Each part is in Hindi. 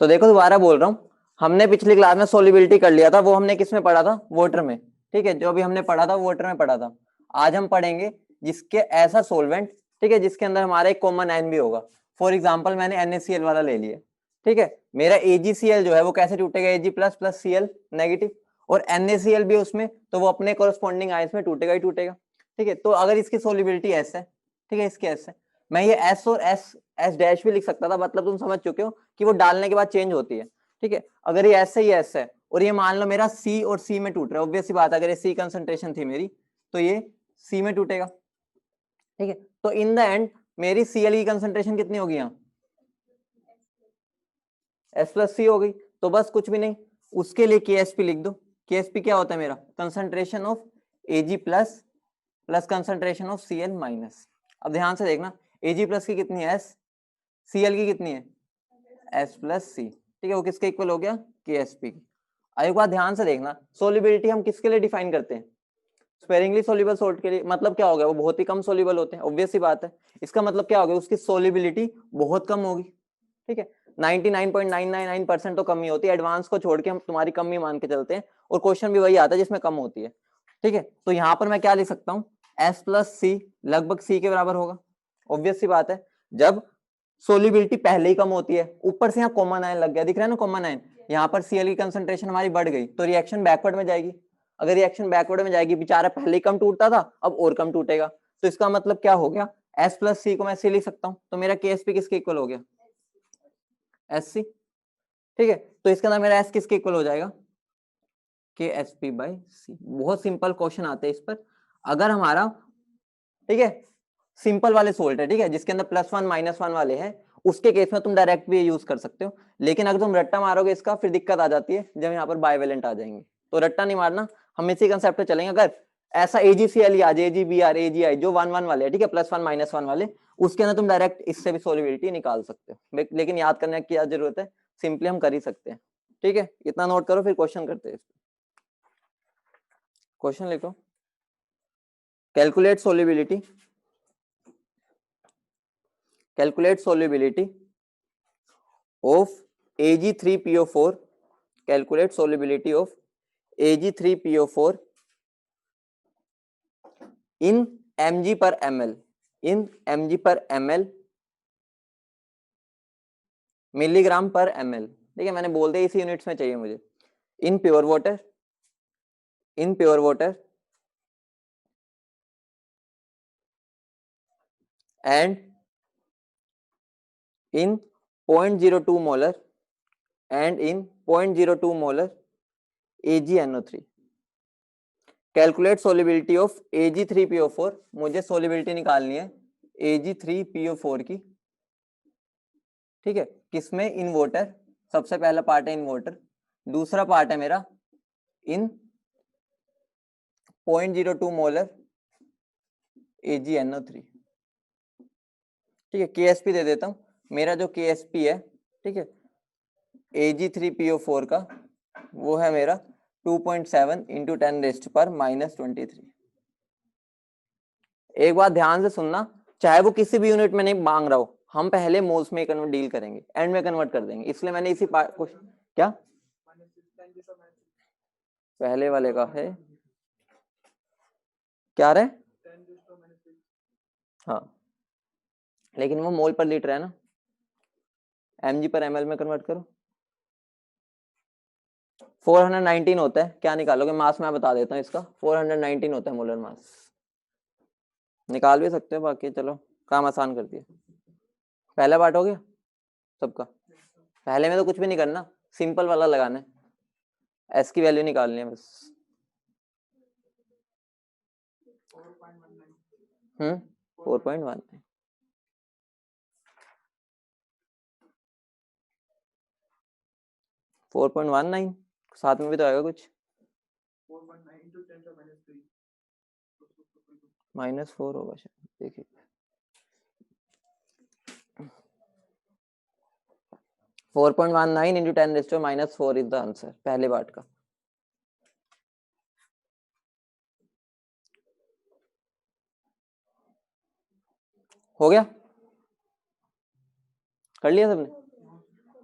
तो देखो दोबारा बोल रहा हूँ, हमने पिछली क्लास में सोलिबिलिटी कर लिया था, वो हमने किस में पढ़ा था, वाटर में, ठीक है, जो भी हमने पढ़ा था वाटर में पढ़ा था। आज हम पढ़ेंगे जिसके ऐसा सोलवेंट, ठीक है, जिसके अंदर हमारा एक कॉमन आयन भी होगा। फॉर एग्जाम्पल मैंने NaCl वाला ले लिया, ठीक है, मेरा AgCl जो है वो कैसे टूटेगा, Ag plus plus Cl negative, और NaCl भी उसमें, तो वो अपने कोरस्पॉन्डिंग आयंस में टूटेगा ही टूटेगा, ठीक है। तो अगर इसकी सोलिबिलिटी एस है, ठीक है, इसकी एस है, मैं ये एस और एस एस डैश भी लिख सकता था, मतलब तुम समझ चुके हो कि वो डालने के बाद चेंज होती है, ठीक है। अगर ये एस है, ये एस है, और ये मान लो मेरा सी और सी में टूट रहा है, ऑब्वियस सी बात है, अगर ये सी कंसंट्रेशन थी मेरी तो ये सी में टूटेगा, ठीक है। तो इन द एंड मेरी Cl की कंसंट्रेशन कितनी होगी यहाँ, एस प्लस सी हो गई। तो बस कुछ भी नहीं, उसके लिए KSP लिख दो। KSP क्या होता है मेरा, concentration of Ag plus plus concentration of Cl minus. अब ध्यान से देखना, Ag प्लस की कितनी है एस, Cl की कितनी है एस प्लस सी, ठीक है, वो किसके इक्वल हो गया, KSP की। एक बात ध्यान से देखना, सोलिबिलिटी हम किसके लिए डिफाइन करते हैं, स्पेरिंगली सोल्यूबल सॉल्ट के लिए। मतलब क्या हो गया, वो बहुत ही कम सोल्यूबल होते हैं, ऑब्वियस सी बात है। इसका मतलब क्या हो गया, उसकी सोलिबिलिटी बहुत कम होगी, ठीक है, 99.999% तो कम ही होती है, एडवांस को छोड़ के हम तुम्हारी कम ही मान के चलते हैं, और क्वेश्चन भी वही आता है जिसमें कम होती है, ठीक है। तो यहाँ पर मैं क्या लिख सकता हूँ, एस प्लस सी लगभग सी के बराबर होगा, ऑब्वियस सी बात है। जब सोलिबिलिटी पहले ही कम होती है, ऊपर से यहाँ कॉमन आयन लग गया, दिख रहा है ना कॉमन आयन, यहाँ पर Cl की कंसंट्रेशन हमारी बढ़ गई, तो रिएक्शन बैकवर्ड में जाएगी। अगर रिएक्शन बैकवर्ड में जाएगी, बेचारा पहले ही कम टूटता था, अब और कम टूटेगा, तो इसका मतलब क्या हो गया, एस प्लस सी को मैं सी लिख सकता हूँ, तो मेरा KSP किसके इक्वल हो गया, SC, ठीक है। तो इसके अंदर मेरा एस किसके इक्वल हो जाएगा, KSP बाई सी। बहुत सिंपल क्वेश्चन आते हैं इस पर। अगर हमारा, ठीक है, सिंपल वाले सोल्ट है, ठीक है, जिसके अंदर +1 -1 वाले हैं, उसके केस में तुम डायरेक्ट भी यूज कर सकते हो। लेकिन अगर तुम रट्टा मारोगे इसका, फिर दिक्कत आ जाती है, जब यहाँ पर बाइवेलेंट आ जाएंगे। तो रट्टा नहीं मारना, हम इसी कंसेप्ट पे चलेंगे। अगर ऐसा AgCl आ जाए, AgBr AgI जो 1 1 वाले है, ठीक है, +1 -1 वाले, उसके अंदर तुम डायरेक्ट इससे भी सोलिबिलिटी निकाल सकते हो, लेकिन याद करने की क्या जरूरत है, सिंपली हम कर ही सकते हैं, ठीक है। इतना नोट करो, फिर क्वेश्चन करते हैं। क्वेश्चन लिखो, calculate solubility, calculate solubility of Ag3PO4, calculate solubility of Ag3PO4 in mg per ml, in mg per ml, milligram पर ml, ठीक है, मैंने बोल दिया इसी यूनिट्स में चाहिए मुझे। In pure water, in pure water and in 0.02 molar and in 0.02 molar AgNO3, calculate solubility of Ag3PO4, मुझे सोलिबिलिटी निकालनी है Ag3PO4 की, ठीक है, किसमें, इन वाटर, सबसे पहला पार्ट है इन वाटर, दूसरा पार्ट है मेरा इन 0.02 मोलर AgNO3, ठीक है। KSP दे देता हूं, मेरा जो KSP है, ठीक है, Ag3PO4 का, वो है मेरा 2.7 × 10⁻⁻23। एक बात ध्यान से सुनना, चाहे वो किसी भी यूनिट में नहीं मांग रहा हो, हम पहले मोल्स में कन्वर्ट डील करेंगे, एंड में कन्वर्ट कर देंगे, इसलिए मैंने इसी क्या पहले वाले का है क्या रहे, हाँ, लेकिन वो मोल पर लीटर है ना, mg पर ml में कन्वर्ट करो, 419 होता है। क्या निकालोगे मास, मैं बता देता हूँ इसका, 419 होता है मोलर मास, निकाल भी सकते हो, बाकी चलो काम आसान कर दिया। पहला पार्ट हो गया सबका, पहले में तो कुछ भी नहीं करना, सिंपल वाला लगाना है, एस की वैल्यू निकालनी है बस। 4.19, 4.19 साथ में भी तो आएगा कुछ, -4 होगा शायद, देखिए 4.19 × 10⁻⁻4 इज द आंसर, पहले पार्ट का। हो गया, कर लिया सबने,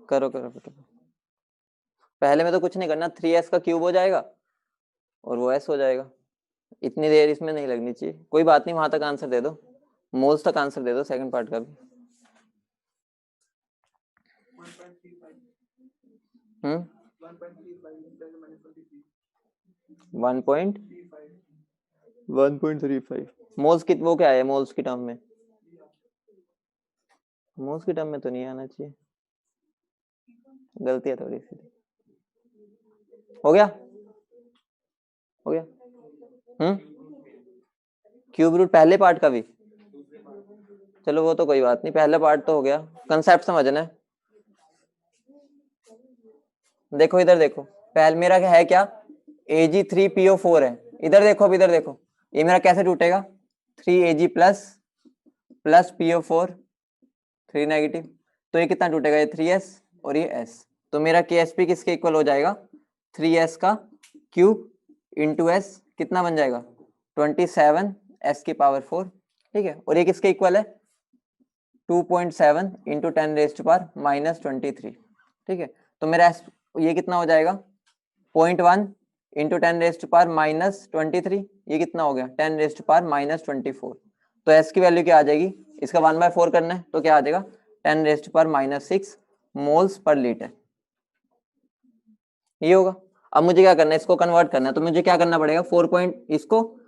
करो करो करो। पहले में तो कुछ नहीं करना, 3s का क्यूब हो जाएगा और वो s हो जाएगा। इतनी देर इसमें नहीं लगनी चाहिए, कोई बात नहीं, वहां तक आंसर दे दो, मोल्स तक आंसर दे दो सेकंड पार्ट का भी। 1.35 मोल्स की वो क्या है, मोल्स की टर्म में, मोल्स की टर्म में तो नहीं आना चाहिए, गलती है थोड़ी सी। हो गया, हो गया। क्यूब रूट पहले पार्ट का भी, चलो वो तो कोई बात नहीं, पहला पार्ट तो हो गया, कंसेप्ट समझना है। देखो इधर देखो, पहले मेरा क्या है, क्या Ag3PO4 है, इधर देखो, अब इधर देखो, ये मेरा कैसे टूटेगा, 3Ag plus plus PO4 3 negative, तो ये कितना टूटेगा, ये 3s और ये s, तो मेरा KSP किसके इक्वल हो जाएगा, 3s का क्यूब इंटू s, कितना बन जाएगा 27 s की पावर 4, ठीक है, और ये किसके इक्वल है 2.7 इंटू 10⁻⁻23, ठीक है, तो मेरा ये कितना हो जाएगा 0.1 इंटू 10⁻⁻23, ये कितना हो गया 10⁻⁻24, तो s की वैल्यू क्या आ जाएगी, इसका 1/4 करना है तो क्या आ जाएगा 10⁻⁻6 मोल्स पर लीटर, ये होगा। अब मुझे क्या करना है, इसको कन्वर्ट करना है, तो मुझे क्या करना पड़ेगा, इसको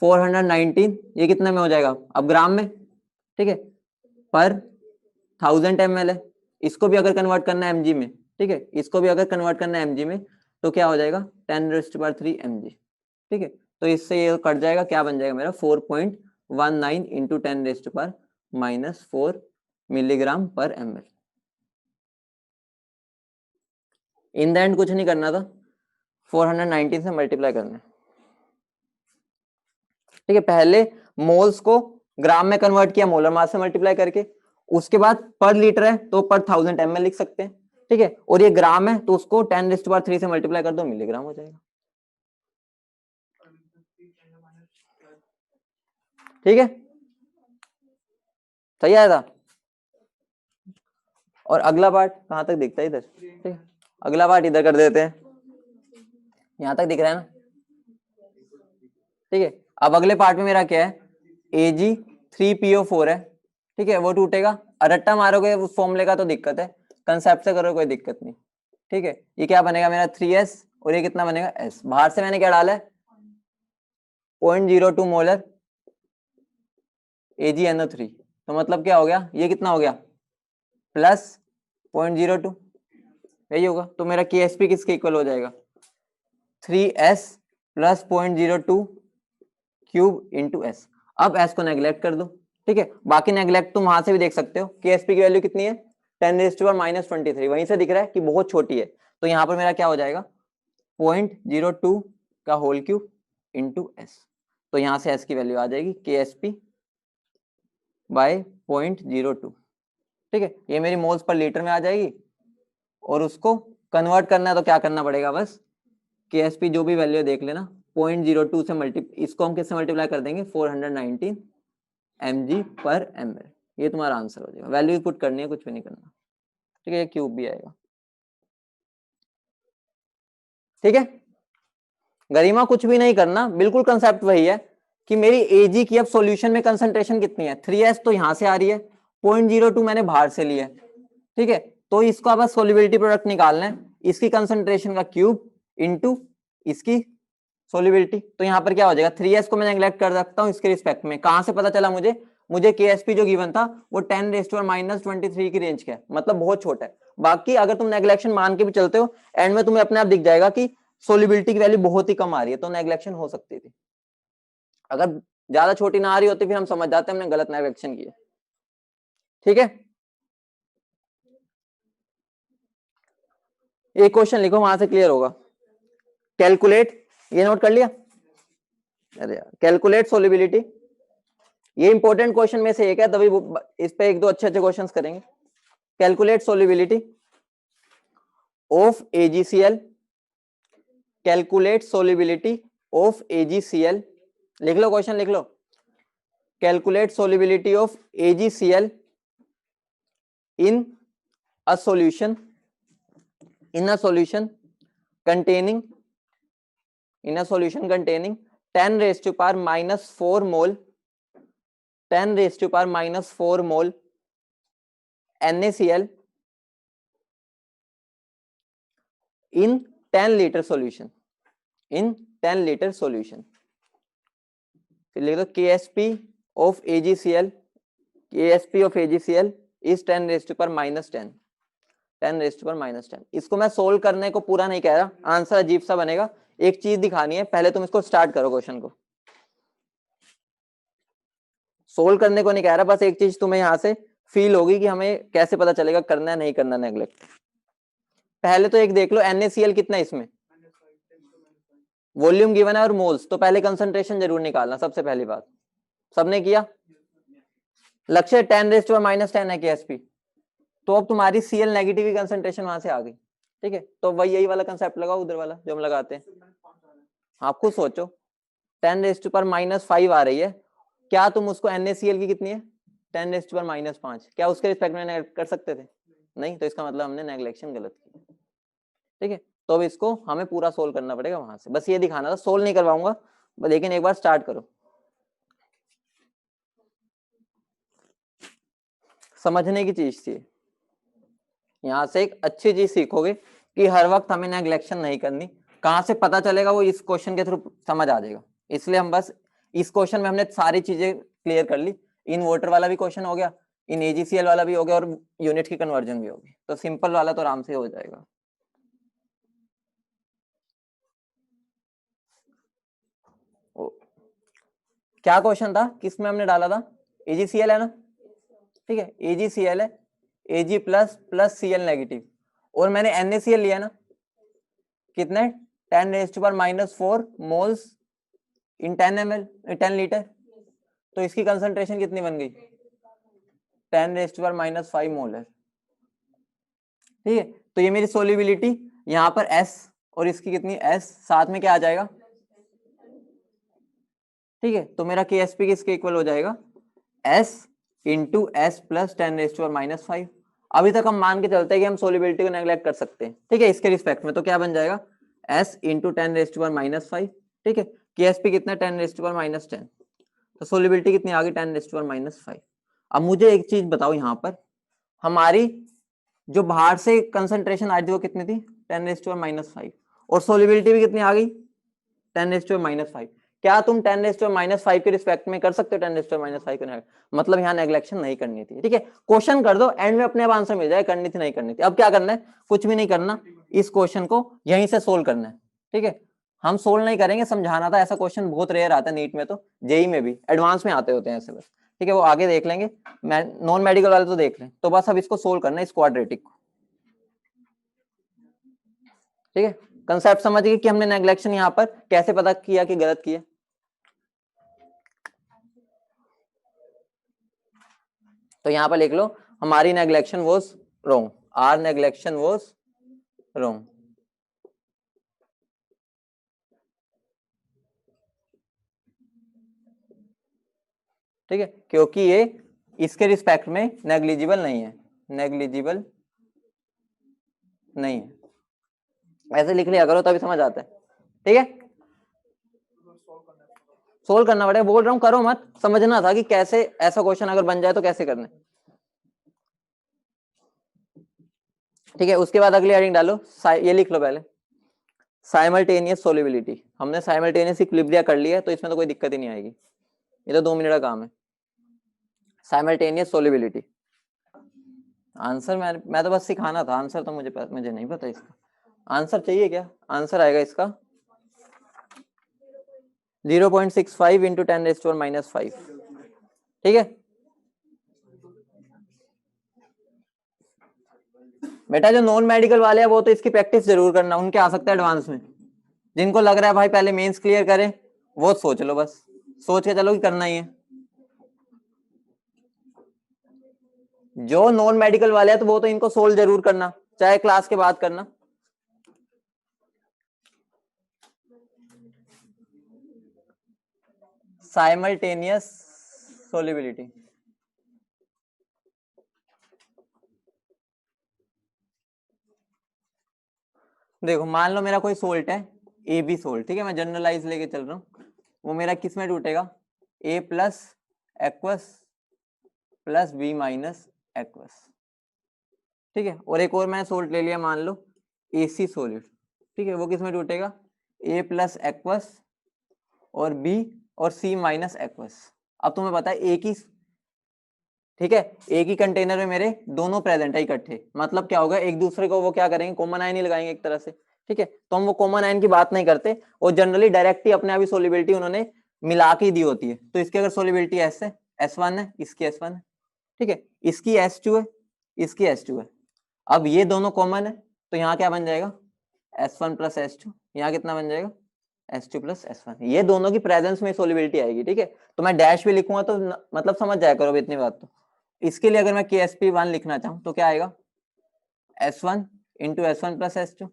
419, ये कितना में हो जाएगा अब ग्राम में, ठीक है, पर 1000 ml है, इसको भी अगर कन्वर्ट करना है mg में, ठीक है, इसको भी अगर कन्वर्ट करना है mg में तो क्या हो जाएगा 10⁻³ mg, ठीक है, तो इससे ये कट जाएगा, क्या बन जाएगा मेरा 4.19 इंटू 10⁻⁻4 मिलीग्राम पर ml। इन द एंड कुछ नहीं करना था, 419 से मल्टीप्लाई करना है, ठीक है, पहले मोल्स को ग्राम में कन्वर्ट किया मोलर मास से मल्टीप्लाई करके, उसके बाद पर लीटर है तो पर 1000 ml लिख सकते हैं, ठीक है, और ये ग्राम है तो उसको 10⁻³ से मल्टीप्लाई कर दो, मिलीग्राम हो जाएगा, ठीक है, सही आया था। और अगला पार्ट कहां तक दिखता है, इधर, ठीक है, अगला पार्ट इधर कर देते हैं, यहां तक दिख रहा है ना, ठीक है, अब अगले पार्ट में मेरा क्या है, Ag3PO4 है, ठीक है, वो टूटेगा, रट्टा मारोगे उस फॉर्मूले का तो दिक्कत है, कंसेप्ट से करो कोई दिक्कत नहीं, ठीक है, ये क्या बनेगा मेरा 3s और ये कितना बनेगा s, बाहर से मैंने क्या डाला है 0.02 मोलर AgNO3, तो मतलब क्या हो गया, ये कितना हो गया प्लस 0.02, यही होगा, तो मेरा KSP किसके इक्वल हो जाएगा 3s plus 0.02 cube into s। अब s को नेग्लेक्ट कर दो, ठीक है, बाकी नेग्लेक्ट तुम वहां से भी देख सकते हो, KSP की वैल्यू कितनी है 10⁻⁻23, वहीं से दिख रहा है कि बहुत छोटी है, तो यहाँ पर मेरा क्या हो जाएगा 0.02 का होल क्यूब इंटू s, तो यहाँ से s की वैल्यू आ जाएगी KSP बाय 0.02, ठीक है, ये मेरी मोल्स पर लीटर में आ जाएगी, और उसको कन्वर्ट करना है तो क्या करना पड़ेगा, बस KSP जो भी वैल्यू देख लेना 0.02 से इसको हम किससे मल्टीप्लाई कर देंगे 419 mg पर ml, ये तुम्हारा आंसर हो जाएगा, वैल्यू पुट करनी है, कुछ भी नहीं करना, ठीक है, ये क्यूब भी आएगा, ठीक है, गरिमा कुछ भी नहीं करना, बिल्कुल कंसेप्ट वही है कि मेरी Ag की अब सॉल्यूशन में कंसंट्रेशन कितनी है 3s, तो यहां से आ रही है 0.02 मैंने बाहर से लिया है, ठीक है, तो इसको अब सोल्युबिलिटी प्रोडक्ट निकालना है, इसकी कंसंट्रेशन का क्यूब इंटू इसकी सोल्युबिलिटी, तो यहाँ पर क्या हो जाएगा 3s को मैं नेग्लेक्ट कर सकता हूँ इसके रिस्पेक्ट में, कहां से पता चला मुझे KSP जो गिवन था वो 10⁻⁻23 की रेंज का है, मतलब बहुत छोटा है, बाकी अगर तुम नेग्लेक्शन मान के भी चलते हो एंड में तुम्हें अपने आप दिख जाएगा कि सोल्युबिलिटी की वैल्यू बहुत ही कम आ रही है, तो नेग्लेक्शन हो सकती थी, अगर ज्यादा छोटी ना आ रही होती फिर हम समझ जाते हमने गलत नेग्लेक्शन किया, ठीक है, एक क्वेश्चन लिखो वहां से क्लियर होगा, कैलकुलेट, ये नोट कर लिया, अरे यार कैलकुलेट सोल्युबिलिटी, ये इंपॉर्टेंट क्वेश्चन में से एक है, तभी इस पे एक दो अच्छे अच्छे क्वेश्चंस करेंगे, calculate solubility of AgCl, calculate solubility of AgCl, लिख लो क्वेश्चन लिख लो, calculate solubility of AgCl in a solution in a solution containing 10 raised to power minus 4 mole 10 raised to power minus 4 mole NaCl in 10 liter solution फिर लिख दो KSP of AgCl is 10 raised to power minus 10 इसको मैं सोल्व करने को पूरा नहीं कह रहा, आंसर अजीब सा बनेगा, एक चीज दिखानी है, पहले तुम इसको स्टार्ट करो, क्वेश्चन को सोल्व करने को नहीं कह रहा, बस एक चीज तुम्हें यहां से फील होगी कि हमें कैसे पता चलेगा करना है नहीं करना नेग्लेक्ट। पहले तो एक देख लो NaCl कितना है इसमें, वॉल्यूम गिवन है और मोल्स, तो पहले कंसंट्रेशन जरूर निकालना, सबसे पहली बात। सबने किया? लक्ष्य 10 रेज़ टू माइनस 10 है KSP, तो अब तुम्हारी Cl नेगेटिव की कंसंट्रेशन वहां से आ गई, ठीक है। तो वही यही वाला कंसेप्ट लगाओ उधर वाला जो हम लगाते हैं। आप खुद सोचो 10 रेज़ टू माइनस 5 आ रही है, क्या तुम उसको NaCl की कितनी है 10 रेज़ टू माइनस 5, क्या उसके रिस्पेक्ट में कर सकते थे? नहीं, तो इसका मतलब हमने नेग्लेक्शन गलत की, ठीक है। तो अब इसको हमें पूरा सोल्व करना पड़ेगा वहां से, बस ये दिखाना था, सोल्व नहीं करवाऊंगा, लेकिन एक बार स्टार्ट करो। समझने की चीज थी, यहां से एक अच्छी चीज सीखोगे कि हर वक्त हमें नेग्लेक्शन नहीं करनी। कहां से पता चलेगा वो इस क्वेश्चन के थ्रू समझ आ जाएगा, इसलिए हम बस इस क्वेश्चन में हमने सारी चीजें क्लियर कर ली। इन्वर्टर वाला भी क्वेश्चन हो गया, इन AgCl वाला भी हो गया, और यूनिट की कन्वर्जन भी होगी, तो सिंपल वाला तो आराम से हो जाएगा। क्या क्वेश्चन था, किसमें हमने डाला था? AgCl है ना, ठीक है, AgCl है, Ag plus plus Cl negative, और मैंने NaCl लिया ना, कितने 10 raise to power minus 4 moles in 10 ml 10 litre, तो इसकी कंसंट्रेशन कितनी बन गई 10 raise to power minus 5 mole है, ठीक है। तो ये मेरी सोल्युबिलिटी यहाँ पर S, और इसकी कितनी S, साथ में क्या आ जाएगा, ठीक है। तो मेरा KSP किसके इक्वल हो जाएगा, S into S plus 10 raise to power minus 5। अभी तक हम मान के चलते हैं कि हम सोल्युबिलिटी को नेग्लेक्ट कर सकते हैं, ठीक है, इसके रिस्पेक्ट में, तो क्या बन जाएगा S into 10 raise to power minus 5, ठीक है। KSP कितना 10 रेज़ टू पावर माइनस 10, तो सोल्युबिलिटी कितनी आ गई 10 रेज़ टू पावर माइनस 5। अब मुझे एक चीज बताओ, यहाँ पर हमारी जो बाहर से कंसंट्रेशन आई थी वो कितनी थी 10 रेज़ टू पावर माइनस 5, और सोल्युबिलिटी भी कितनी आ गई 10 रेज़ टू पावर माइनस 5। क्या तुम 10 रेज़ टू माइनस 5 के रिस्पेक्ट में कर सकते हो 10 रेज़ टू माइनस 5 को, मतलब यहाँ नेग्लेक्शन नहीं करनी थी, ठीक है। क्वेश्चन कर दो, एंड में अपने आप आंसर मिल जाए, करनी थी नहीं करनी थी। अब क्या करना है, कुछ भी नहीं करना, इस क्वेश्चन को यहीं से सोल्व करना है, ठीक है। हम सोल्व नहीं करेंगे, समझाना था, ऐसा क्वेश्चन बहुत रेयर आता है नीट में, तो जेई में भी, एडवांस में आते होते हैं ऐसे बस, ठीक है, वो आगे देख लेंगे, नॉन मेडिकल वाले तो देख लें। तो बस अब इसको सोल्व करना है, इस क्वाड्रेटिक को, ठीक है। कंसेप्ट समझ गए कि हमने नेग्लेक्शन यहाँ पर कैसे पता किया कि गलत किया। तो यहाँ पर लिख लो, हमारी neglection was wrong, our neglection was wrong, ठीक है, क्योंकि ये इसके रिस्पेक्ट में नेग्लिजिबल नहीं है, नेग्लिजिबल नहीं है, ऐसे लिख लिया करो तभी समझ आता है, ठीक है। सोल्व करना पड़ेगा, बोल रहा हूं करो मत, समझना था कि कैसे ऐसा क्वेश्चन अगर बन जाए तो कैसे करना है, ठीक है। उसके बाद अगली हेडिंग डालो, ये लिख लो पहले, साइमल्टेनियस सोल्युबिलिटी। हमने साइमल्टेनियस इक्विलिब्रिया कर लिया है, तो इसमें तो कोई दिक्कत ही नहीं आएगी, ये तो 2 मिनट का काम है। साइमल्टेनियस सोल्युबिलिटी, आंसर मैं तो बस सिखाना था, आंसर तो मुझे नहीं पता इसका आंसर चाहिए क्या, आंसर आएगा इसका 0.65 into 10 raise to power minus 5, ठीक है। बेटा जो नॉन मेडिकल वाले हैं वो तो इसकी प्रैक्टिस जरूर करना, उनके आ सकता है एडवांस में। जिनको लग रहा है भाई पहले मेंस क्लियर करें, वो सोच लो, बस सोच के चलो कि करना ही है। जो नॉन मेडिकल वाले हैं तो वो तो इनको सोल्व जरूर करना, चाहे क्लास के बाद करना। साइमल्टेनियस सोल्युबिलिटी, देखो मान लो मेरा कोई सोल्ट है ए बी सोल्ट, ठीक है, मैं जनरलाइज लेके चल रहा हूँ, वो मेरा किस में टूटेगा, A plus aqueous plus B minus aqueous, ठीक है। और एक और मैंने सोल्ट ले लिया, मान लो ए सी सोलिड, ठीक है, वो किस में टूटेगा, ए प्लस एक्वस और बी और सी माइनस एक्वस। अब तुम्हें पता है एक ही, ठीक है, एक ही कंटेनर में मेरे दोनों प्रेजेंट है इकट्ठे, मतलब क्या होगा, एक दूसरे को वो क्या करेंगे, कॉमन आयन ही लगाएंगे एक तरह से, ठीक है। तो हम वो कॉमन आयन की बात नहीं करते, और जनरली डायरेक्ट ही अपने आप ही सोलिबिलिटी उन्होंने मिला के दी होती है। तो इसकी अगर सोलिबिलिटी एस है, S1 है, इसकी S1 है, ठीक है, इसकी S2 है, इसकी S2 है। अब ये दोनों कॉमन है, तो यहाँ क्या बन जाएगा, S1 प्लस S2, यहाँ कितना बन जाएगा, S2 प्लस S1। ये दोनों की प्रेजेंस में सोलिबिलिटी आएगी, ठीक है। तो मैं डैश भी लिखूंगा तो मतलब समझ जाया करो इतनी बात। तो इसके लिए अगर मैं KSP1 लिखना चाहूँ तो क्या आएगा, S1 into S1 plus S2।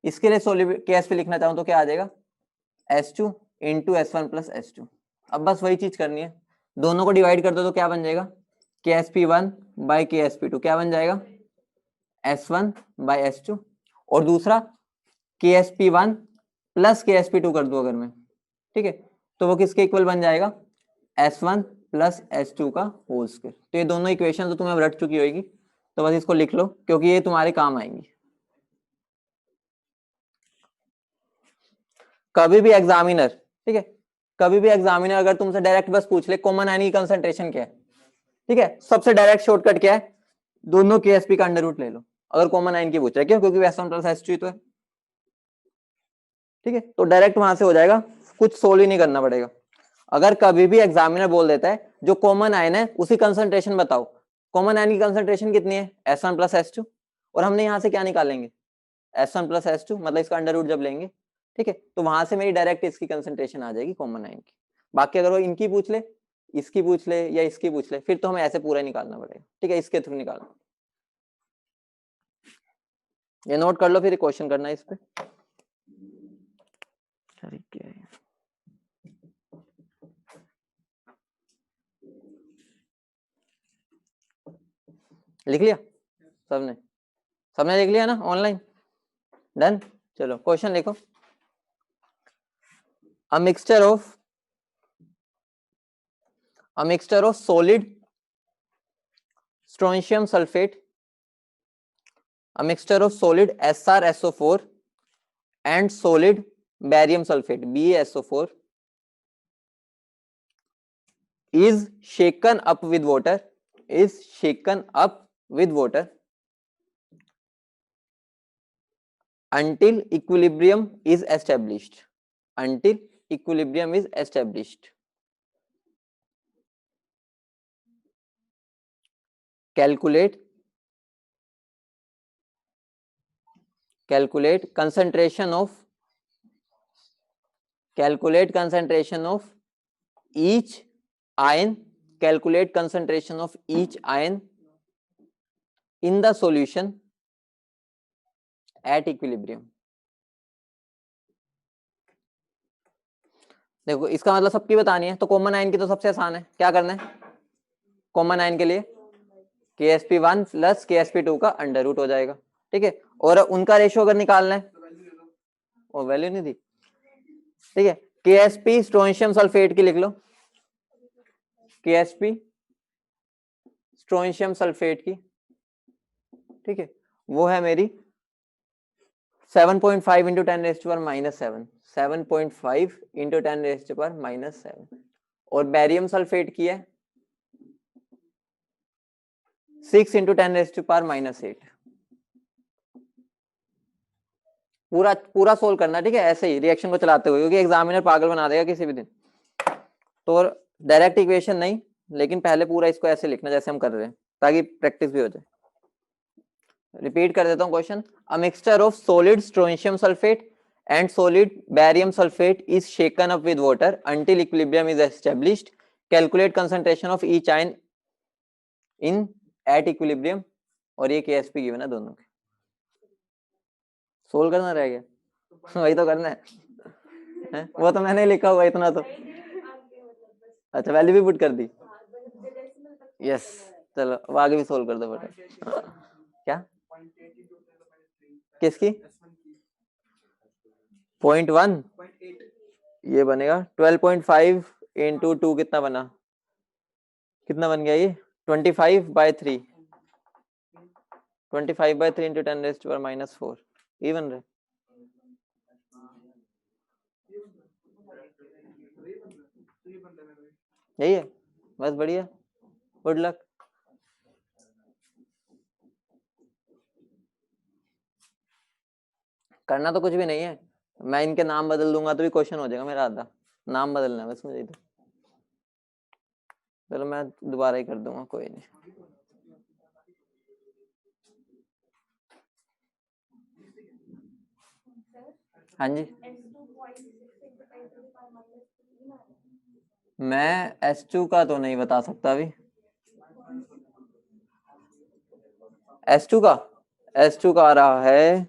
इसके लिए KSP लिखना चाहूँ तो क्या आ जाएगा, S2 into S1 plus S2। अब बस वही चीज करनी है, दोनों को डिवाइड कर दो तो क्या बन जाएगा, KSP1 बाई KSP2, क्या बन जाएगा, S1 बाई S2। और दूसरा KSP1 प्लस KSP2 कर दो अगर मैं, ठीक है, तो वो किसके इक्वल बन जाएगा, S1 प्लस S2 का होल स्क्वायर। तो ये दोनों इक्वेशन तो तुम्हें रट चुकी होगी, तो बस इसको लिख लो क्योंकि ये तुम्हारे काम आएंगी। कभी भी एग्जामिनर, ठीक है, कभी भी एग्जामिनर अगर तुमसे डायरेक्ट बस पूछ ले कॉमन आयन की कंसंट्रेशन क्या है, ठीक है, सबसे डायरेक्ट शॉर्टकट क्या है, दोनों KSP का अंडर रूट ले लो, अगर कॉमन आयन की पूछ रहा है, क्यों, क्योंकि S1 प्लस S2 तो है, ठीक है, तो डायरेक्ट वहां से हो जाएगा, कुछ सोल्व ही नहीं करना पड़ेगा। अगर कभी भी एग्जामिनर बोल देता है जो कॉमन आयन है उसकी कंसंट्रेशन बताओ, कॉमन आयन की कंसंट्रेशन कितनी है, S1 प्लस S2, और हमने यहाँ से क्या निकालेंगे, S1 प्लस S2, मतलब इसका अंडर रूट जब लेंगे, ठीक है, तो वहां से मेरी डायरेक्ट इसकी कंसंट्रेशन आ जाएगी कॉमन आयन की। बाकी अगर वो इनकी पूछ ले, इसकी पूछ ले या इसकी पूछ ले, फिर तो हमें ऐसे पूरा निकालना पड़ेगा, ठीक है, इसके थ्रू निकालना। ये नोट कर लो, फिर क्वेश्चन करना है इस पे। लिख लिया सबने, सबने लिख लिया ना ऑनलाइन, डन। चलो क्वेश्चन लिखो, a mixture of solid strontium sulfate, a mixture of solid SrSO4 and solid barium sulfate BaSO4 is shaken up with water, until equilibrium is established, calculate concentration of each ion, in the solution at equilibrium। देखो इसका मतलब सबकी बतानी है, तो कॉमन आयन की तो सबसे आसान है, क्या करना है, कॉमन आयन के लिए KSP1 प्लस KSP2 का अंडर रूट हो जाएगा, ठीक है, और उनका रेशियो अगर निकालना है, वो वैल्यू नहीं दी, ठीक है, KSP स्ट्रोंशियम सल्फेट की लिख लो, KSP स्ट्रोंशियम सल्फेट की, ठीक है, वो है मेरी 7.5 इंटू 10⁻⁻7, 7.5 इंटू 10⁻⁻7, और बैरियम सल्फेट की है 6 इंटू 10⁻⁻8। पूरा सोल्व करना, ठीक है, ऐसे ही रिएक्शन को चलाते हुए, क्योंकि एग्जामिनर पागल बना देगा किसी भी दिन। तो डायरेक्ट इक्वेशन नहीं, लेकिन पहले पूरा इसको ऐसे लिखना जैसे हम कर रहे हैं, ताकि प्रैक्टिस भी हो जाए। रिपीट कर देता हूँ question, a mixture of solid strontium sulphate and solid barium sulfate is shaken up with water until equilibrium is established. Calculate concentration of each ion in at equilibrium। और ये KSP गिवन है दोनों के, सोल्व करना रह गया वही तो करना है वो तो मैंने लिखा हुआ इतना तो, अच्छा वैल्यू भी पुट कर दी, यस, चलो अब आगे भी सोल्व कर दो बेटा। क्या किसकी, 0.1 ये बनेगा 12.5 इंटू 2 कितना बना, कितना बन गया ये 25/3 25/3 इंटू 10⁻⁻⁴ ये बन रहा है। यही है, बस बढ़िया, गुड लक। करना तो कुछ भी नहीं है, मैं इनके नाम बदल दूंगा तो भी क्वेश्चन हो जाएगा मेरा आधा, नाम बदलना है बस मुझे इधर। चलो मैं दोबारा ही कर दूंगा, कोई नहीं। हाँ जी, मैं S2 का तो नहीं बता सकता अभी। S2 का आ रहा है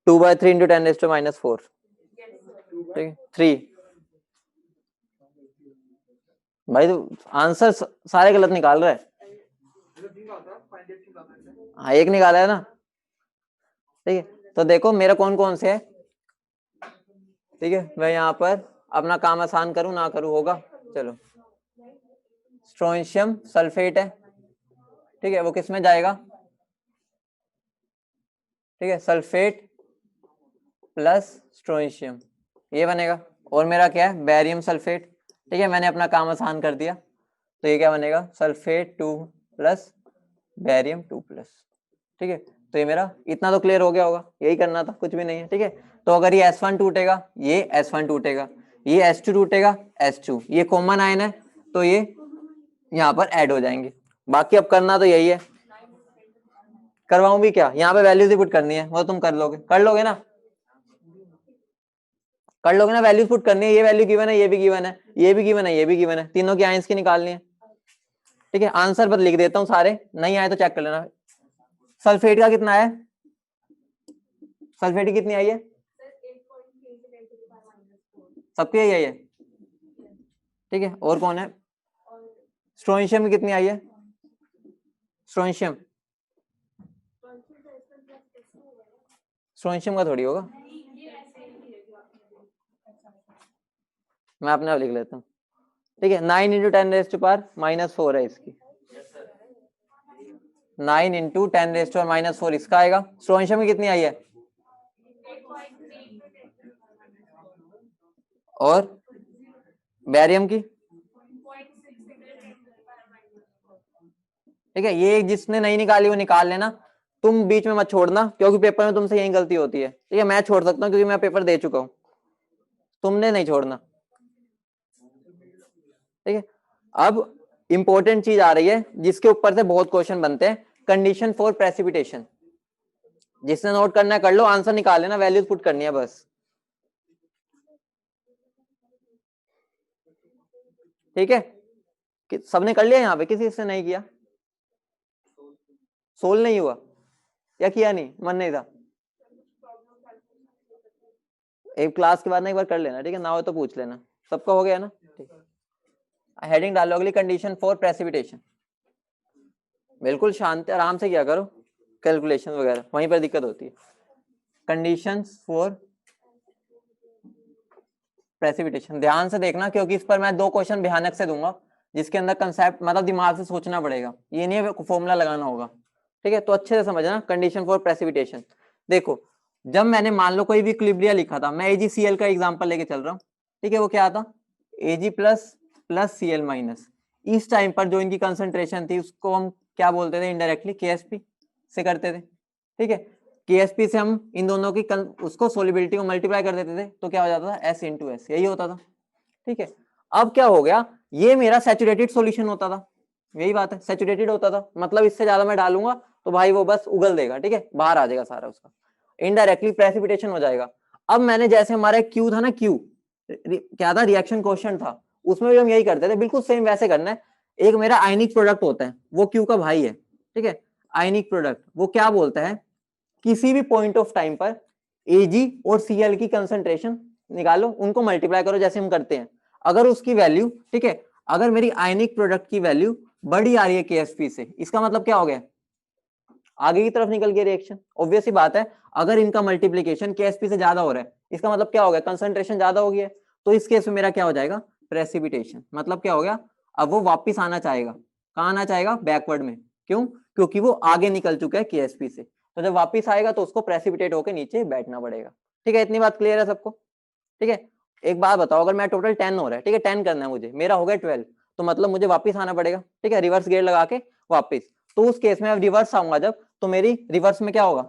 2/3 इंटू 10⁻⁻⁴ ठीक, 3। भाई तो आंसर सारे गलत निकाल रहा है। हाँ एक निकाला है ना, ठीक है। तो देखो मेरा कौन कौन से है, ठीक है। मैं यहाँ पर अपना काम आसान करूँ ना करूँ होगा। चलो स्ट्रोंशियम सल्फेट है, ठीक है, वो किस में जाएगा, ठीक है, सल्फेट प्लस स्ट्रोंशियम ये बनेगा। और मेरा क्या है, बैरियम सल्फेट, ठीक है, मैंने अपना काम आसान कर दिया। तो ये क्या बनेगा, सल्फेट 2 प्लस बैरियम 2+, ठीक है। तो ये मेरा इतना तो क्लियर हो गया होगा, यही करना था, कुछ भी नहीं है, ठीक है। तो अगर ये S1 टूटेगा, ये S1 टूटेगा, ये S2 टूटेगा, S2 ये कॉमन आयन है तो ये यहाँ पर ऐड हो जाएंगे। बाकी अब करना तो यही है, करवाऊं भी क्या, यहाँ पे वैल्यूज ही पुट करनी है, वो तुम कर लोगे ना, कर लोगे ना, वैल्यूज पुट करनी है। ये वैल्यू गिवन है, ये भी गिवन है, ये भी गिवन है, ये भी गिवन है, तीनों की आयंस की निकालनी है, ठीक है। आंसर बस लिख देता हूँ सारे, नहीं आए तो चेक कर लेना। सल्फेट का कितना है, सल्फेट की कितनी आई है, सबके यही है, ठीक है। और कौन है, स्ट्रोंशियम की कितनी आई है, स्ट्रोंशियम का थोड़ी होगा, मैं अपने आप लिख लेता हूँ, ठीक है। 9 इंटू 10⁻⁻⁴ है इसकी, 9 इंटू 10⁻⁻⁴ इसका आएगा। स्ट्रोंशियम की कितनी आई है, और बैरियम की, ठीक है। ये जिसने नहीं निकाली वो निकाल लेना, तुम बीच में मत छोड़ना, क्योंकि पेपर में तुमसे यही गलती होती है, ठीक है। मैं छोड़ सकता हूँ क्योंकि मैं पेपर दे चुका हूँ, तुमने नहीं छोड़ना, ठीक है। अब इंपॉर्टेंट चीज आ रही है जिसके ऊपर से बहुत क्वेश्चन बनते हैं, कंडीशन फॉर प्रेसिपिटेशन। जिसने नोट करना है कर लो, आंसर निकाल लेना, वैल्यूज पुट करनी है बस, ठीक है। सबने कर लिया यहाँ पे, किसी से नहीं किया, सोल्व नहीं हुआ या किया नहीं, मन नहीं था, एक क्लास के बाद ना एक बार कर लेना, ठीक है, ना हो तो पूछ लेना। सबका हो गया ना, ठीक है। हेडिंग डालो अगली, कंडीशन फॉर प्रेसिपिटेशन। बिल्कुल शांति आराम से किया करो, कैलकुलेशन वगैरह वहीं पर दिक्कत होती है। कंडीशंस फॉर प्रेसिपिटेशन ध्यान से देखना, क्योंकि इस पर मैं 2 क्वेश्चन भयानक से दूंगा, जिसके अंदर कंसेप्ट मतलब दिमाग से सोचना पड़ेगा, ये नहीं फॉर्मूला लगाना होगा, ठीक है। तो अच्छे से समझना कंडीशन फॉर प्रेसिपिटेशन। देखो जब मैंने मान लो कोई भी इक्विलिब्रिया लिखा था, मैं AgCl का एग्जांपल लेके चल रहा हूँ, ठीक है। वो क्या था, Ag plus plus Cl minus, इस टाइम पर जो इनकी कंसंट्रेशन थी उसको हम क्या बोलते थे, इनडायरेक्टली KSP से करते थे, ठीक है। KSP से हम इन दोनों की उसको सोलिबिलिटी को मल्टीप्लाई कर देते थे, तो क्या हो जाता था, S इंटू S, यही होता था, ठीक है। अब क्या हो गया, ये मेरा सैचुरेटेड सॉल्यूशन होता था, यही बात है, सैचुरेटेड होता था, मतलब इससे ज्यादा मैं डालूंगा तो भाई वो बस उगल देगा, ठीक है, बाहर आ जाएगा सारा उसका, इनडायरेक्टली प्रेसिपिटेशन हो जाएगा। अब मैंने जैसे हमारा क्यू था ना, क्यू क्या था, रिएक्शन क्वोशिएंट था, उसमें भी हम यही करते थे, बिल्कुल सेम वैसे करना है। एक मेरा आयनिक प्रोडक्ट होता है, वो क्यू का भाई है, ठीक है। आयनिक प्रोडक्ट वो क्या बोलता है, किसी भी पॉइंट ऑफ टाइम पर Ag और Cl की कंसंट्रेशन निकालो, उनको मल्टीप्लाई करो जैसे हम करते हैं, अगर उसकी वैल्यू, ठीक है, अगर मेरी आयनिक प्रोडक्ट की वैल्यू बड़ी आ रही है KSP से, इसका मतलब क्या हो गया, आगे की तरफ निकल गया रिएक्शन, ऑब्वियस ही बात है। अगर इनका मल्टीप्लीकेशन KSP से ज्यादा हो रहा है, इसका मतलब क्या हो गया, कंसंट्रेशन ज्यादा हो गया है, तो इस केस में मेरा क्या हो जाएगा, प्रेसिपिटेशन। मतलब क्या हो गया, अब वो वापिस आना चाहेगा, कहाँ आना चाहेगा, बैकवर्ड में। क्यों, क्योंकि वो आगे निकल चुका है केएसपी से, तो जब वापिस आएगा तो उसको प्रेसिपिटेट होकर नीचे बैठना पड़ेगा। ठीक है, इतनी बात क्लियर है सबको। ठीक है, एक बात बताओ, अगर मैं टोटल 10 हो रहा है, ठीक है 10 करना है मुझे, मेरा हो गया 12, तो मतलब मुझे वापिस आना पड़ेगा। ठीक है, रिवर्स गियर लगा के वापिस। तो उस केस में अब रिवर्स आऊंगा जब, तो मेरी रिवर्स में क्या होगा,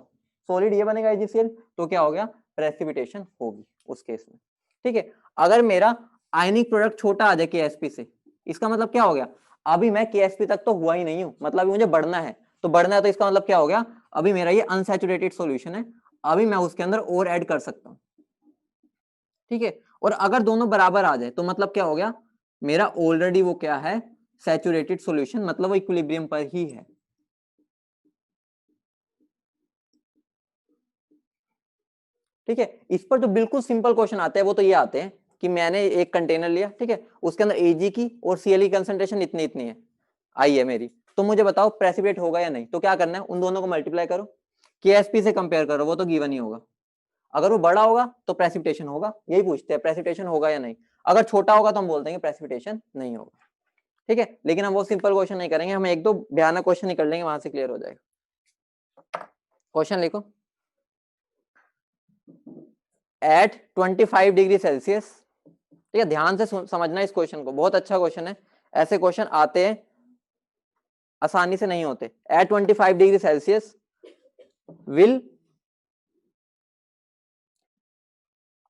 सॉलिड ये बनेगा AgCl, तो क्या हो गया, प्रेसिपिटेशन होगी उस केस में। ठीक है, अगर मेरा आयनिक प्रोडक्ट छोटा आ जाए KSP से, इसका मतलब क्या हो गया, अभी मैं KSP तक तो हुआ ही नहीं हूं, मतलब अभी मुझे बढ़ना है, तो बढ़ना है तो इसका मतलब क्या हो गया, अभी मेरा ये अनसैचुरेटेड सॉल्यूशन है, अभी मैं उसके अंदर और ऐड कर सकता हूं। ठीक है, और अगर दोनों बराबर आ जाए तो मतलब क्या हो गया, मेरा ऑलरेडी वो क्या है, सैचुरेटेड सॉल्यूशन, मतलब वो इक्विलिब्रियम पर ही है। ठीक है, इस पर जो बिल्कुल सिंपल क्वेश्चन आते हैं वो तो ये आते हैं कि मैंने एक कंटेनर लिया, ठीक है, उसके अंदर Ag की और Cl की कंसंट्रेशन इतनी इतनी है, आई है मेरी, तो मुझे बताओ प्रेसिपिटेट होगा या नहीं, तो क्या करना है, उन दोनों को मल्टीप्लाई करो, KSP से कंपेयर करो, वो तो गिवन ही होगा, अगर वो बड़ा होगा तो प्रेसिपिटेशन होगा, यही पूछते हैं प्रेसिपिटेशन होगा या नहीं, अगर छोटा होगा तो हम बोल देंगे प्रेसिपिटेशन नहीं होगा। ठीक है, लेकिन हम वो सिंपल क्वेश्चन नहीं करेंगे, हम एक दो भयानक क्वेश्चन ही कर लेंगे, वहां से क्लियर हो जाएगा। क्वेश्चन लिखो, एट 25 डिग्री सेल्सियस, ठीक है, ध्यान से समझना इस क्वेश्चन को, बहुत अच्छा क्वेश्चन है, ऐसे क्वेश्चन आते हैं, आसानी से नहीं होते। At 25 degree Celsius will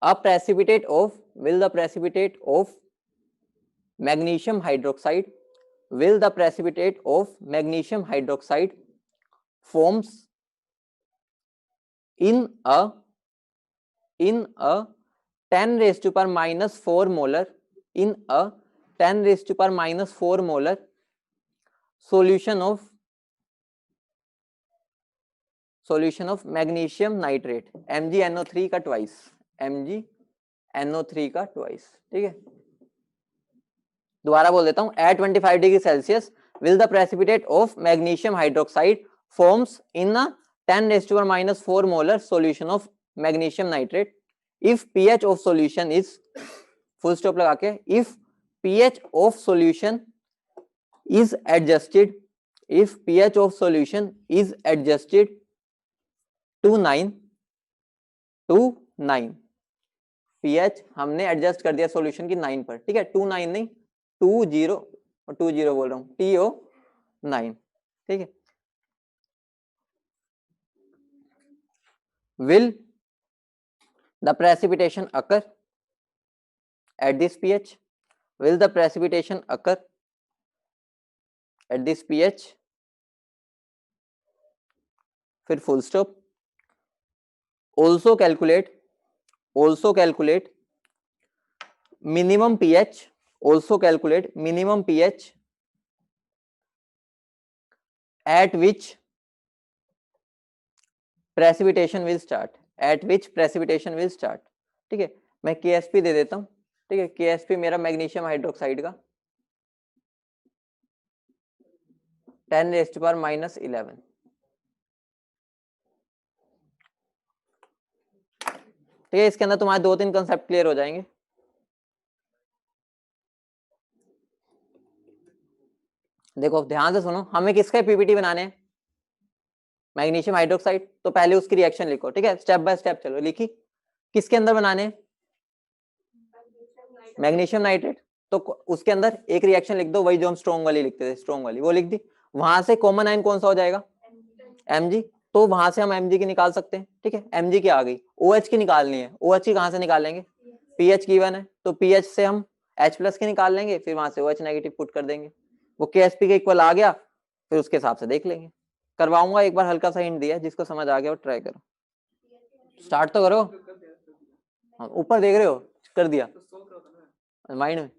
a precipitate of will the precipitate of magnesium hydroxide will the precipitate of magnesium hydroxide forms in a 10 raised to power minus 4 molar in a 10 raised to power minus 4 molar solution of magnesium nitrate MgNO3 का ट्वाइस, MgNO3 का ट्वाइस। ठीक है, दोबारा बोल देता हूं, at 25 degree Celsius will the precipitate of magnesium hydroxide forms in a 10 raised to power minus 4 molar solution of magnesium nitrate if pH of solution is, full stop लगा के, if pH of solution is adjusted, if pH of solution is adjusted to 9 pH हमने एडजस्ट कर दिया सॉल्यूशन की 9 पर, ठीक है, 29 नहीं 20, और 20 बोल रहा हूं, TO9। ठीक है, will the precipitation occur at this pH, will the precipitation occur at this pH, फिर full stop, also calculate minimum pH, also calculate minimum pH at which precipitation will start, at which precipitation will start। ठीक है, मैं KSP दे देता हूं, ठीक है, KSP मेरा मैग्नीशियम हाइड्रोक्साइड का 10 raised to power minus 11। ठीक है, इसके अंदर तुम्हारे 2-3 कंसेप्ट क्लियर हो जाएंगे। देखो ध्यान से सुनो, हमें किसका PPT बनाने हैं, मैग्नीशियम हाइड्रोक्साइड, तो पहले उसकी रिएक्शन लिखो। ठीक है, स्टेप बाय स्टेप चलो, लिखी, किसके अंदर बनाने हैं, मैग्नीशियम नाइट्रेट, तो उसके अंदर एक रिएक्शन लिख दो, वही जो हम स्ट्रॉन्ग वाली लिखते थे, स्ट्रॉन्ग वाली वो लिख दी, वहां से कॉमन आयन कौन सा हो जाएगा, Mg, तो वहां से हम Mg की निकाल सकते हैं। ठीक है, Mg की आ गई, OH की निकालनी है, OH की कहां से निकालेंगे, पीएच गिवन है, तो पीएच से हम H+ की निकाल लेंगे, फिर वहां से OH नेगेटिव पुट कर देंगे, वो KSP के इक्वल आ गया, फिर उसके हिसाब से देख लेंगे। करवाऊंगा एक बार, हल्का सा हिंट दिया, जिसको समझ आ गया वो ट्राई करो, स्टार्ट तो करो। ऊपर देख रहे हो, कर दिया माइंड में,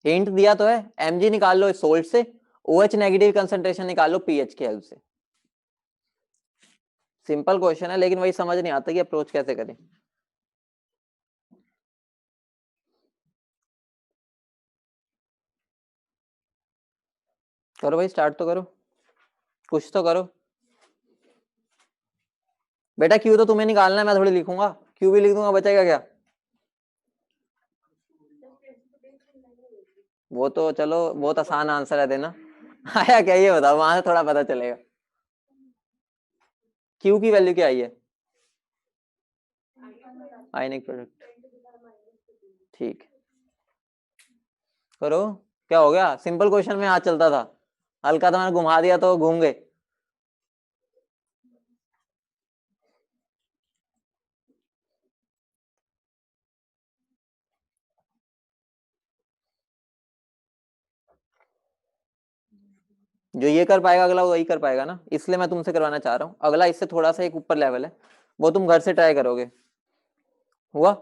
हिंट दिया तो है, Mg निकाल लो सोल्ट से, OH नेगेटिव कंसंट्रेशन निकाल लो पीएच के हेल्प से। सिंपल क्वेश्चन है, लेकिन वही समझ नहीं आता कि अप्रोच कैसे करें। करो भाई, स्टार्ट तो करो, कुछ तो करो। बेटा क्यू तो तुम्हें निकालना है, मैं थोड़ी लिखूंगा, क्यू भी लिख दूंगा, बचेगा क्या? वो तो चलो बहुत आसान आंसर है देना। आया क्या ये बताओ, वहां से थोड़ा पता चलेगा। क्यू की वैल्यू क्या आई है? Ionic product. ठीक, करो। क्या हो गया, सिंपल क्वेश्चन में हाथ चलता था, हल्का था मैंने घुमा दिया तो घूम गए। जो ये कर पाएगा अगला वही कर पाएगा ना, इसलिए मैं तुमसे करवाना चाह रहा हूँ। अगला इससे थोड़ा सा एक ऊपर लेवल है, वो तुम घर से ट्राई करोगे। हुआ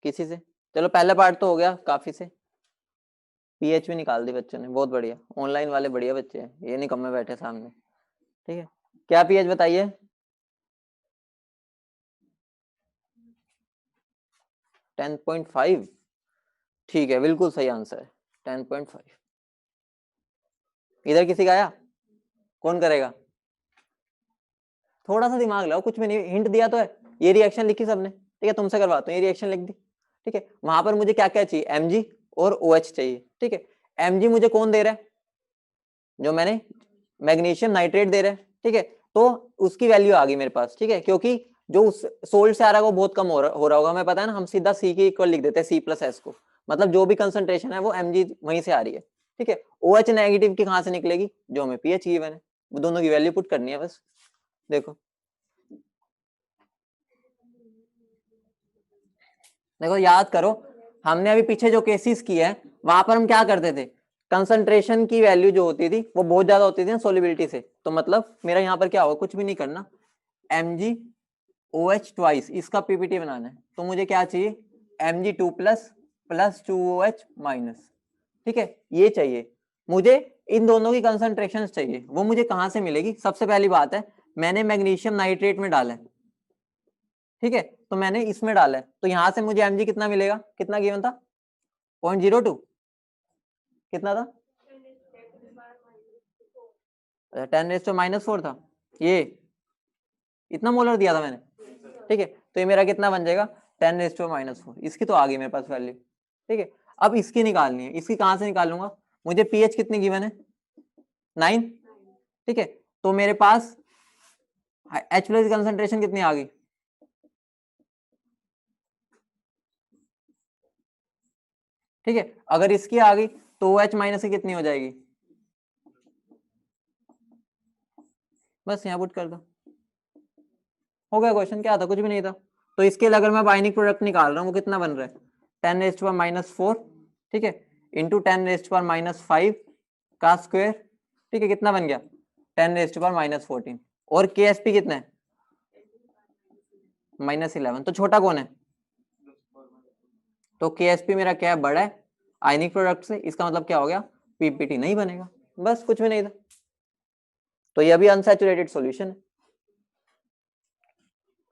किसी से? चलो पहला पार्ट तो हो गया काफी से। पीएच भी निकाल दी बच्चों ने, बहुत बढ़िया, ऑनलाइन वाले बढ़िया बच्चे हैं, ये नहीं कम में बैठे सामने। ठीक है, क्या पीएच बताइए? 10.5। ठीक है, बिल्कुल सही आंसर है, 10.5। इधर किसी का आया? कौन करेगा? थोड़ा सा दिमाग लगाओ, कुछ भी नहीं, हिंट दिया तो है। ये रिएक्शन लिखी सबने, ठीक है, तुमसे करवाता हूँ, ये रिएक्शन लिख दी। ठीक है, वहां पर मुझे क्या क्या चाहिए, Mg और OH चाहिए। ठीक है, Mg मुझे कौन दे रहा है? जो मैंने मैग्नीशियम नाइट्रेट दे रहे हैं। ठीक है, तो उसकी वैल्यू आ गई मेरे पास। ठीक है, क्योंकि जो उस सोल्ट से आ रहा है वो बहुत कम हो रहा होगा, हमें पता है ना, हम सीधा सी के इक्वल लिख देते हैं, C+H को, मतलब जो भी कंसंट्रेशन है वो Mg वहीं से आ रही है। ठीक है, OH नेगेटिव की कहां से निकलेगी? जो हमें पीएच गिवन है, वो दोनों की वैल्यू पुट करनी है बस। देखो देखो याद करो, हमने अभी पीछे जो केसेस किए हैं वहां पर हम क्या करते थे, कंसंट्रेशन की वैल्यू जो होती थी वो बहुत ज्यादा होती थी ना सोलिबिलिटी से, तो मतलब मेरा यहाँ पर क्या होगा, कुछ भी नहीं करना, MgOH ट्वाइस, इसका पीपीटी बनाना है, तो मुझे क्या चाहिए, Mg2 plus plus 2OH minus. ठीक है, ये चाहिए मुझे, इन दोनों की कंसंट्रेशन चाहिए, वो मुझे कहां से मिलेगी? सबसे पहली बात है, मैंने मैग्नीशियम नाइट्रेट में डाला है। ठीक है, तो मैंने इसमें डाला है, तो यहां से मुझे Mg कितना मिलेगा, कितना गिवन था, 0.02, कितना था, 10⁻⁻⁴ था, ये इतना मोलर दिया था मैंने। ठीक है, तो ये मेरा कितना बन जाएगा, 10⁻⁻⁴, इसकी तो आ गई मेरे पास वैल्यू। ठीक है, अब इसकी निकालनी है, इसकी कहां से निकालूंगा, मुझे पीएच कितनी गिवन है, 9। ठीक है, तो मेरे पास H प्लस की कंसंट्रेशन कितनी आ गई, ठीक है, अगर इसकी आ गई तो OH माइनस की कितनी हो जाएगी, बस यहाँ पुट कर दो, हो गया क्वेश्चन, क्या था, कुछ भी नहीं था। तो इसके लिए अगर मैं आयनिक प्रोडक्ट निकाल रहा हूँ वो कितना बन रहा है, 10⁻⁻⁴, ठीक है, इंटू 10⁻⁻⁵ का स्क्वायर। ठीक है, कितना बन गया, 10⁻⁻14, और KSP कितना है, -11, तो छोटा कौन है, तो KSP मेरा क्या है, बड़ा है आयनिक प्रोडक्ट से, इसका मतलब क्या हो गया, पीपीटी नहीं बनेगा, बस कुछ भी नहीं था। तो ये भी अनसैचुरेटेड सॉल्यूशन है।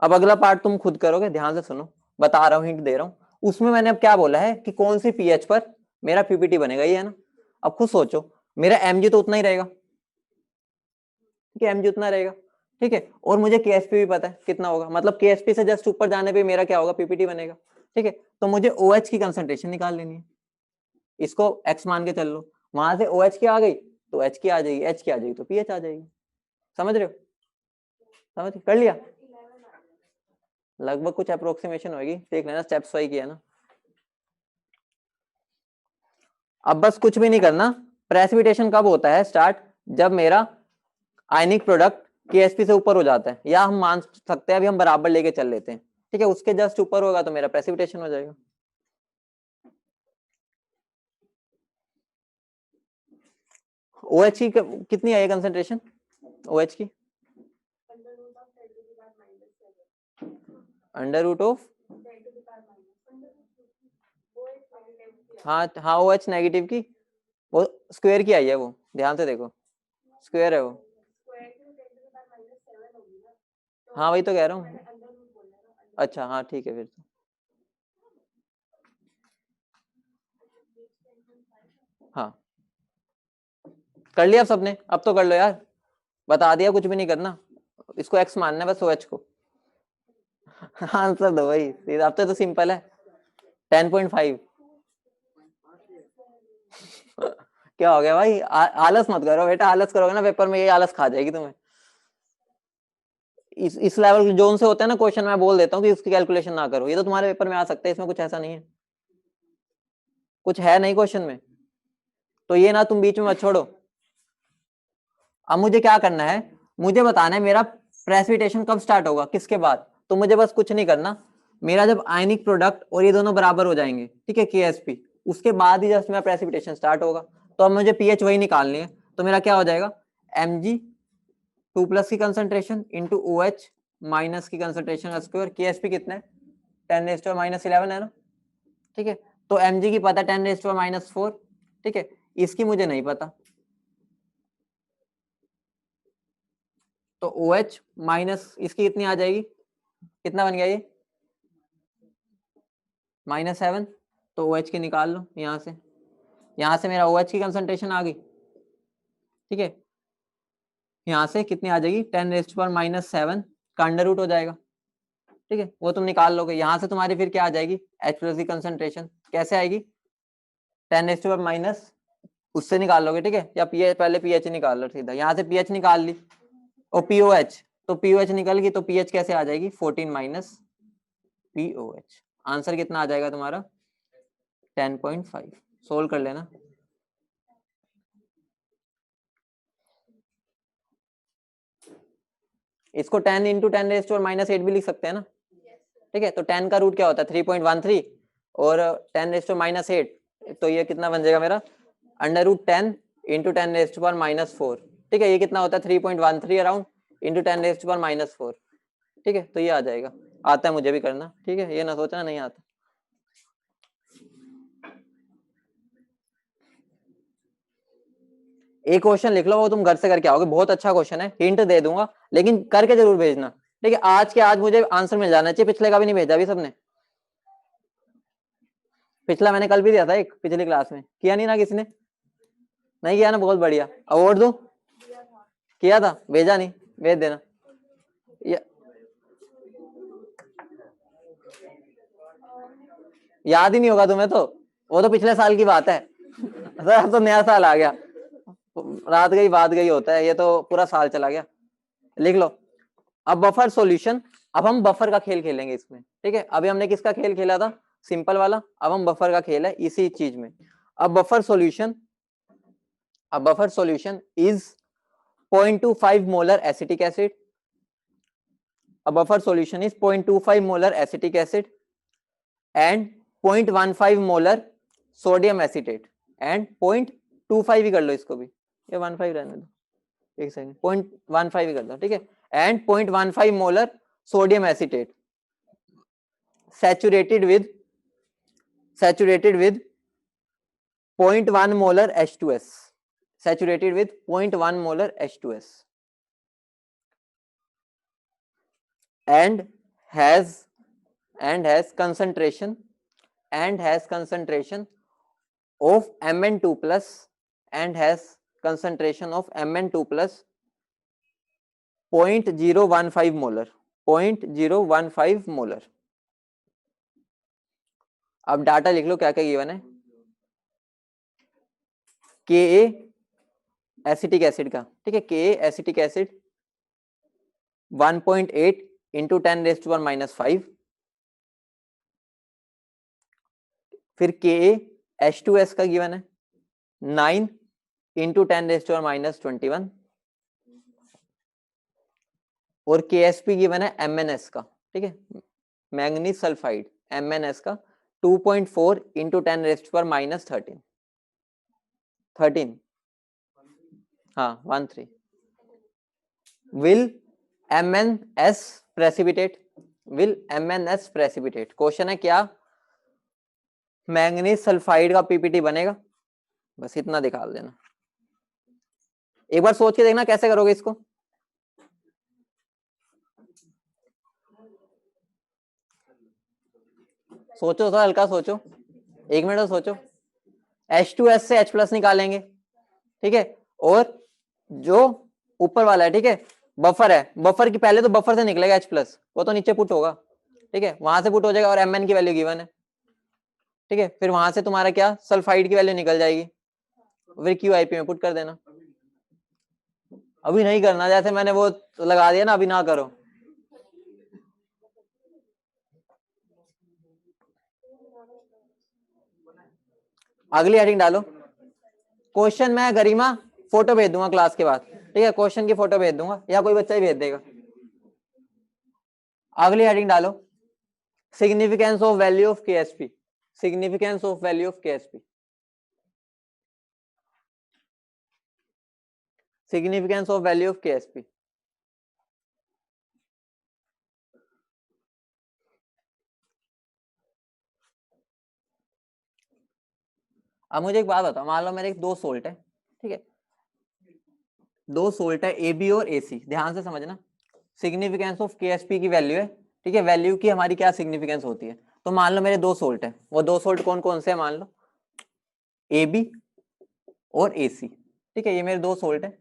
अब अगला पार्ट तुम खुद करोगे, ध्यान से सुनो, बता रहा हूँ, हिंट दे रहा हूँ, उसमें मैंने अब क्या बोला है कि कौन सी पीएच पर मेरा पीपीटी बनेगा, ये है ना। अब खुद सोचो, मेरा Mg तो उतना ही रहेगा, ठीक है, Mg उतना रहेगा। ठीक है, और मुझे KSP भी पता है कितना होगा, मतलब KSP से जस्ट ऊपर जाने पे मेरा क्या होगा, पीपीटी बनेगा। ठीक है, तो मुझे OH की कंसंट्रेशन निकाल लेनी है, इसको X मान के चल लो, वहां से OH की आ गई तो H की आ जाएगी, H की आ जाएगी तो पीएच आ जाएगी। समझ रहे हो, समझ कर लिया, लगभग कुछ अप्रोक्सीमेशन होगी, देख लेना, स्टेप्स वाइज किया ना। अब बस कुछ भी नहीं करना, प्रेसिपिटेशन कब होता है स्टार्ट, जब मेरा आयनिक प्रोडक्ट KSP से ऊपर हो जाता है, या हम मान सकते हैं अभी हम बराबर लेके चल लेते हैं। ठीक है, उसके जस्ट ऊपर होगा तो मेरा प्रेसिपिटेशन हो जाएगा। OH की कितनी है कंसेंट्रेशन, OH की √, हाँ हाँ, OH नेगेटिव की वो स्क्वायर की आई है, वो ध्यान से देखो, स्क्वायर है वो, हाँ वही तो कह रहा हूँ। अच्छा हाँ ठीक है फिर तो। हाँ कर लिया सबने, अब तो कर लो यार, बता दिया, कुछ भी नहीं करना, इसको X मानना है बस OH को। आंसर दो भाई, अब तो सिंपल है 10.5। क्या हो गया भाई, आलस मत करो बेटा, आलस करोगे ना पेपर में ये आलस खा जाएगी तुम्हें। इस लेवल जोन से होता है ना क्वेश्चन, मैं बोल देता हूँ कि उसकी कैलकुलेशन ना करो, ये तो तुम्हारे पेपर में आ सकता है, इसमें कुछ ऐसा नहीं है, कुछ है नहीं क्वेश्चन में, तो ये ना तुम बीच में मत छोड़ो। अब मुझे क्या करना है, मुझे बताना है मेरा प्रेसिपिटेशन कब स्टार्ट होगा, किसके बाद। तो मुझे बस कुछ नहीं करना, मेरा जब आयनिक प्रोडक्ट और ये दोनों बराबर हो जाएंगे, ठीक है, KSP, उसके बाद ही जस्ट मेरा प्रेसिपिटेशन स्टार्ट होगा। तो अब मुझे pH वही निकालनी है, तो मेरा क्या हो जाएगा, Mg2+ की कंसंट्रेशन इंटू OH माइनस की कंसंट्रेशन स्क्वायर, KSP कितना है 10⁻⁻11 है ना, ठीक है। तो Mg की पता 10⁻⁻4, ठीक है, इसकी मुझे नहीं पता, तो OH माइनस इसकी कितनी आ जाएगी, कितना बन गया ये -7, तो OH की निकाल लो यहाँ से मेरा OH की कंसंट्रेशन आ गई, ठीक है, यहाँ से कितनी आ जाएगी 10⁻⁻7 का अंडर रूट हो जाएगा, ठीक है, वो तुम निकाल लोगे। यहाँ से तुम्हारी फिर क्या आ जाएगी H+ की कंसंट्रेशन कैसे आएगी 10⁻⁻, उससे निकाल लोगे, ठीक है, या pH पहले pH निकाल लो सीधा, यहाँ से pH निकाल ली और POH, तो POH निकल गई, तो pH कैसे आ जाएगी 14 - POH, आंसर कितना आ जाएगा तुम्हारा 10.5। सोल्व कर लेना। इसको 10 × 10⁻⁻8 भी लिख सकते हैं ना, ठीक है, तो 10 का रूट क्या होता है 3.13 और 10⁻⁻8, तो ये कितना बन जाएगा मेरा √10 × 10⁻⁻4, ठीक है, ये कितना होता है 3.13 अराउंड × 10⁻⁻4, ठीक है, तो ये आ जाएगा, आता है मुझे भी करना, ठीक है, ये ना सोचना नहीं आता। एक क्वेश्चन लिख लो, वो तुम घर से करके आओगे, बहुत अच्छा क्वेश्चन है, हिंट दे दूंगा, लेकिन करके जरूर भेजना, ठीक है, आज के आज मुझे आंसर मिल जाना चाहिए, पिछले का भी नहीं भेजा अभी सबने, पिछला मैंने कल भी दिया था एक, पिछली क्लास में किया नहीं ना किसी ने, नहीं किया ना, बहुत बढ़िया, अवार्ड दो, किया था, भेजा नहीं, भेज देना। याद ही नहीं होगा तुम्हें, तो वो तो पिछले साल की बात है सर, अब तो नया साल आ गया, रात गई बात गई होता है, ये तो पूरा साल चला गया। लिख लो अब बफर सॉल्यूशन, अब हम बफर का खेल खेलेंगे इसमें, ठीक है, अभी हमने किसका खेल खेला था सिंपल वाला, अब हम बफर का खेल है इसी चीज में। अब buffer solution is 0.25 molar acetic acid, a buffer solution is 0.25 molar acetic acid and 0.15 molar sodium acetate and 0.25 ही कर लो इसको भी, ये 15 रहने दो, एक सेकंड, 0.15 ही कर दो, ठीक है, and 0.15 molar sodium acetate saturated with 0.1 molar H2S, saturated with 0.1 molar H2S and has concentration of Mn2 plus and has concentration of Mn2 plus 0.015 molar, 0.015 molar। अब डाटा लिख लो क्या क्या गिवन है, Ka एसिटिक एसिड का, ठीक है, Ka एसिटिक एसिड 1.8 × 10⁻⁻5, फिर Ka H2S का गिवन है 9 × 10⁻⁻21 और KSP गिवन है MnS का, ठीक है, मैंगनीज सल्फाइड MnS का 2.4 × 10⁻13 हाँ 13 will MnS precipitate, क्वेश्चन है क्या मैंगनीज सल्फाइड का पीपीटी बनेगा, बस इतना दिखा देना, एक बार सोच के देखना कैसे करोगे इसको, सोचो थोड़ा हल्का सोचो, 1 मिनट सोचो, H2S से H+ निकालेंगे, ठीक है, और जो ऊपर वाला है, ठीक है, बफर है, बफर की पहले तो बफर से निकलेगा H+, वो तो नीचे पुट होगा, ठीक है, वहां से पुट हो जाएगा और Mn की वैल्यू गिवन है, ठीक है, फिर वहां से तुम्हारा क्या सल्फाइड की वैल्यू निकल जाएगी, फिर QIP में पुट कर देना। अभी नहीं करना, जैसे मैंने वो लगा दिया ना, अभी ना करो। अगली हेडिंग डालो, क्वेश्चन मैं गरिमा फोटो भेज दूंगा क्लास के बाद, ठीक है, क्वेश्चन की फोटो भेज दूंगा या कोई बच्चा ही भेज देगा। अगली हेडिंग डालो, significance of value of KSP, significance of value of KSP, significance of value of KSP। अब मुझे एक बात बताओ, मान लो मेरे एक दो सोल्ट है, ठीक है, दो सोल्ट है AB और AC, ध्यान से समझना, सिग्निफिकेंस ऑफ KSP की वैल्यू है, ठीक है, वैल्यू की हमारी क्या सिग्निफिकेंस होती है। तो मान लो मेरे दो सोल्ट है, वो दो सोल्ट कौन कौन से है, मान लो AB और AC, ठीक है, ये मेरे दो सोल्ट है,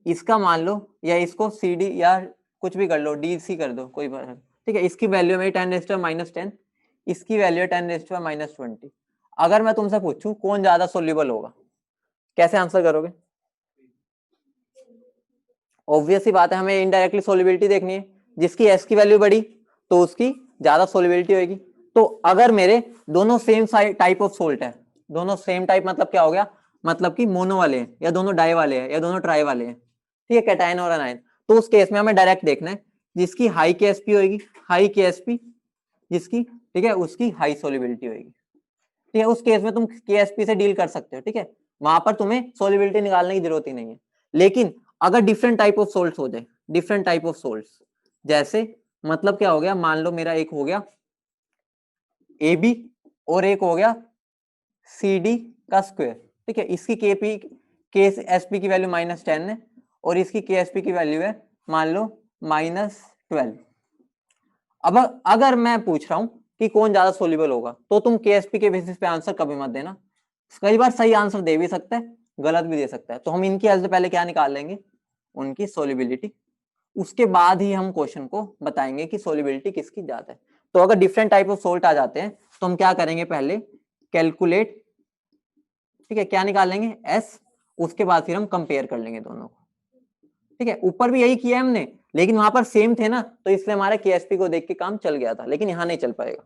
इसका मान लो या इसको CD या कुछ भी कर लो, DC कर दो, कोई बात नहीं, ठीक है, इसकी वैल्यू मेरी 10⁻⁻10, इसकी वैल्यू 10⁻⁻20। अगर मैं तुमसे पूछूं कौन ज्यादा सोल्यूबल होगा, कैसे आंसर करोगे? ऑब्वियस ही बात है, हमें इनडायरेक्टली सोल्युबिलिटी देखनी है, जिसकी S की वैल्यू बढ़ी तो उसकी ज्यादा सोल्युबिलिटी होगी। तो अगर मेरे दोनों सेम टाइप ऑफ सोल्ट है, दोनों सेम टाइप मतलब क्या हो गया, मतलब कि मोनो वाले हैं या दोनों डाई वाले हैं या दोनों ट्राई वाले हैं, ठीक है, कैटायन और अनायन, तो उस केस में हमें डायरेक्ट देखना है जिसकी हाई KSP होगी, हाई KSP जिसकी, ठीक है, उसकी हाई सोल्युबिलिटी होगी, ठीक है, उस केस में तुम KSP से डील कर सकते हो, ठीक है, वहां पर तुम्हें सोल्युबिलिटी निकालने की जरूरत ही नहीं है। लेकिन अगर डिफरेंट टाइप ऑफ सोल्ट्स हो जाए, डिफरेंट टाइप ऑफ सोल्ट्स, जैसे मतलब क्या हो गया, मान लो मेरा एक हो गया AB और एक हो गया CD का स्क्वायर, ठीक है, इसकी KSP की वैल्यू -10 है और इसकी KSP की वैल्यू है मान लो -12। अब अगर मैं पूछ रहा हूं कि कौन ज्यादा सोल्यूबल होगा, तो तुम KSP के बेसिस पे आंसर कभी मत देना, कई बार सही आंसर दे भी सकता है, गलत भी दे सकता है, तो हम इनकी हेल्प से पहले क्या निकाल लेंगे, उनकी सोल्युबिलिटी, उसके बाद ही हम क्वेश्चन को बताएंगे कि सोल्युबिलिटी किसकी ज्यादा है। तो अगर डिफरेंट टाइप ऑफ सोल्ट आ जाते हैं तो हम क्या करेंगे, पहले कैलकुलेट, ठीक है, क्या निकाल लेंगे S, उसके बाद फिर हम कंपेयर कर लेंगे दोनों को, ठीक है, ऊपर भी यही किया हमने, लेकिन वहां पर सेम थे ना, तो इसलिए हमारे KSP को देख के काम चल गया था, लेकिन यहां नहीं चल पाएगा,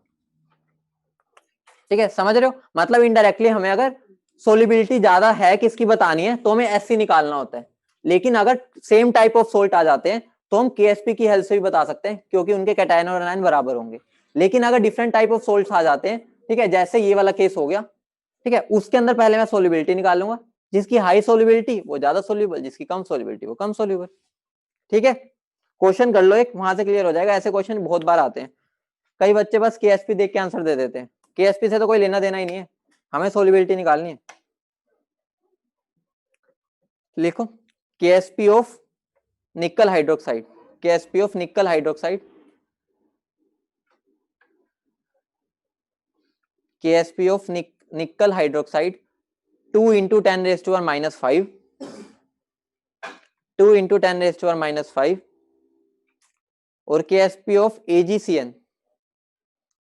ठीक है, समझ रहे हो, मतलब इनडायरेक्टली हमें अगर सोल्युबिलिटी ज्यादा है किसकी बतानी है तो हमें SC निकालना होता है, लेकिन अगर सेम टाइप ऑफ सोल्ट आ जाते हैं तो हम KSP की हेल्प से भी बता सकते हैं, क्योंकि उनके कैटायन और एनायन बराबर होंगे। लेकिन अगर डिफरेंट टाइप ऑफ सोल्ट्स आ जाते हैं, ठीक है, जैसे ये वाला केस हो गया, ठीक है, उसके अंदर पहले मैं सोल्युबिलिटी निकालूंगा, जिसकी हाई सोल्युबिलिटी वो ज्यादा सोल्यूबल, जिसकी कम सोल्युबिलिटी वो कम सोल्यूबल, ठीक है, क्वेश्चन कर लो एक, वहां से क्लियर हो जाएगा, ऐसे क्वेश्चन बहुत बार आते हैं, कई बच्चे बस KSP देख के आंसर दे देते हैं, KSP से तो कोई लेना देना ही नहीं है, हमें सोल्युबिलिटी निकालनी है। लिखो KSP of nickel hydroxide, KSP of nickel hydroxide, KSP of nickel hydroxide 2 into 10⁻⁻5, 2 into 10⁻⁻5, और KSP of AgCN,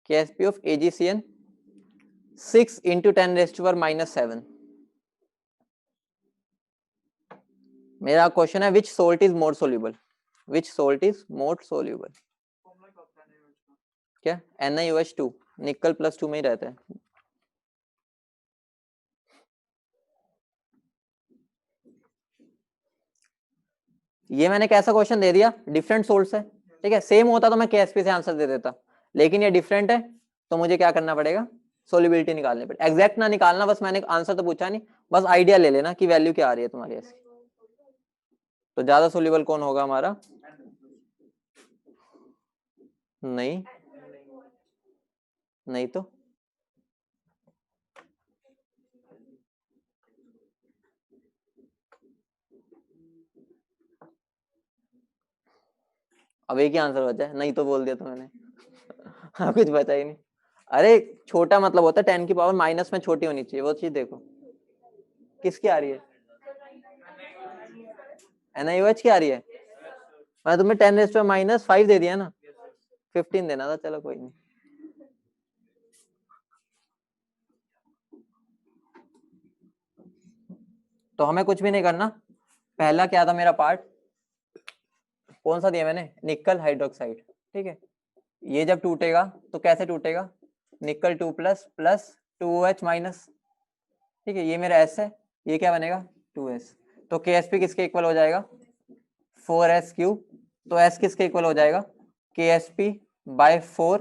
KSP of AgCN 6 into 10⁻⁻7। मेरा क्वेश्चन है which salt is more soluble, which salt is more soluble, क्या NiOH2, निकल +2 में ही रहता है। ये मैंने कैसा क्वेश्चन दे दिया, डिफरेंट सोर्स है, ठीक है, सेम होता तो मैं KSP से आंसर दे देता, लेकिन ये डिफरेंट है तो मुझे क्या करना पड़ेगा, सोल्युबिलिटी निकालनी पड़ेगी, एग्जैक्ट ना निकालना, बस मैंने आंसर तो पूछा नहीं, बस आइडिया ले लेना कि वैल्यू क्या आ रही है तुम्हारी ऐसी। तो ज्यादा सोल्यूबल कौन होगा हमारा, नहीं नहीं तो अब एक ही आंसर बचा है, नहीं तो बोल दिया तो मैंने हाँ कुछ बचा ही नहीं। अरे छोटा मतलब होता है 10 की पावर माइनस में छोटी होनी चाहिए, वो चीज देखो किसकी आ रही है, NiOH की आ रही है, मैं तुम्हें 10⁻⁻5 दे दिया ना, 15 देना था, चलो कोई नहीं। तो हमें कुछ भी नहीं करना। पहला क्या था मेरा पार्ट, कौन सा दिया मैंने, निकल हाइड्रोक्साइड, ठीक है। ये जब टूटेगा तो कैसे टूटेगा, निकल 2 प्लस प्लस 2OH माइनस, ठीक है। ये मेरा S है, ये क्या बनेगा 2S। तो KSP किसके इक्वल हो जाएगा 4S क्यूब। तो S किसके इक्वल हो जाएगा KSP बाय 4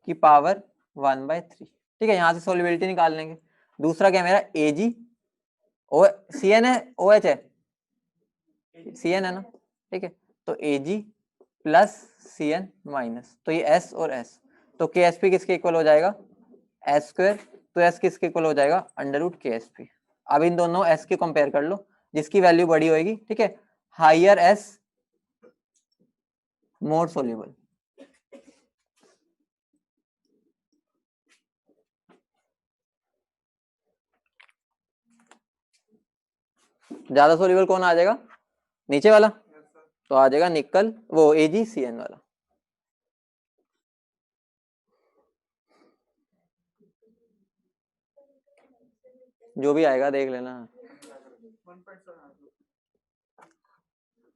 की पावर 1/3, ठीक है। यहाँ से सोल्युबिलिटी निकाल लेंगे। दूसरा क्या मेरा Ag ओ CN है OH है, CN है ना, ठीक है। तो Ag प्लस CN माइनस, तो ये S और S, तो KSP किसके इक्वल हो जाएगा S स्क्वायर। तो S किसके इक्वल हो जाएगा √KSP। अब इन दोनों S के कंपेयर कर लो, जिसकी वैल्यू बड़ी होगी, ठीक है। Higher S more soluble. ज्यादा सोल्यूबल कौन आ जाएगा, नीचे वाला, तो आ जाएगा निकल वो AgCN वाला। जो भी आएगा देख लेना।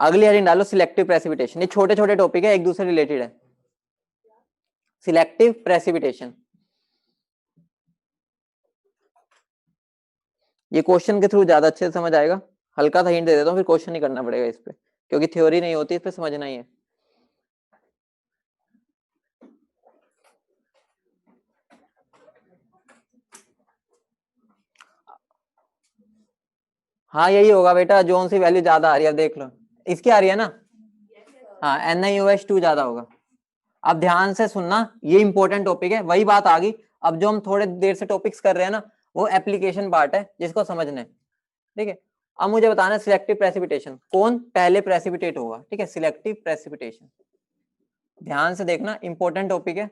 अगली हेडिंग डालो सिलेक्टिव प्रेसिपिटेशन। ये छोटे छोटे टॉपिक है, एक दूसरे रिलेटेड है। सिलेक्टिव प्रेसिपिटेशन, ये क्वेश्चन के थ्रू ज्यादा अच्छे से समझ आएगा। हल्का सा हिंट दे देता हूँ, फिर क्वेश्चन नहीं करना पड़ेगा इस पे, क्योंकि थ्योरी नहीं होती, इस पे समझना ही है। हाँ यही होगा बेटा, जोन सी वैल्यू ज्यादा आ रही है, अब देख लो इसकी आ रही है ना, हाँ NiOH2 ज्यादा होगा। अब ध्यान से सुनना, ये इंपॉर्टेंट टॉपिक है, वही बात आ गई। अब जो हम थोड़े देर से टॉपिक्स कर रहे हैं ना, वो एप्लीकेशन पार्ट है जिसको समझना है, ठीक है। अब मुझे बताना है सिलेक्टिव प्रेसिपिटेशन कौन पहले प्रेसिपिटेट होगा, ठीक है। सिलेक्टिव प्रेसिपिटेशन ध्यान से देखना, इंपॉर्टेंट टॉपिक है,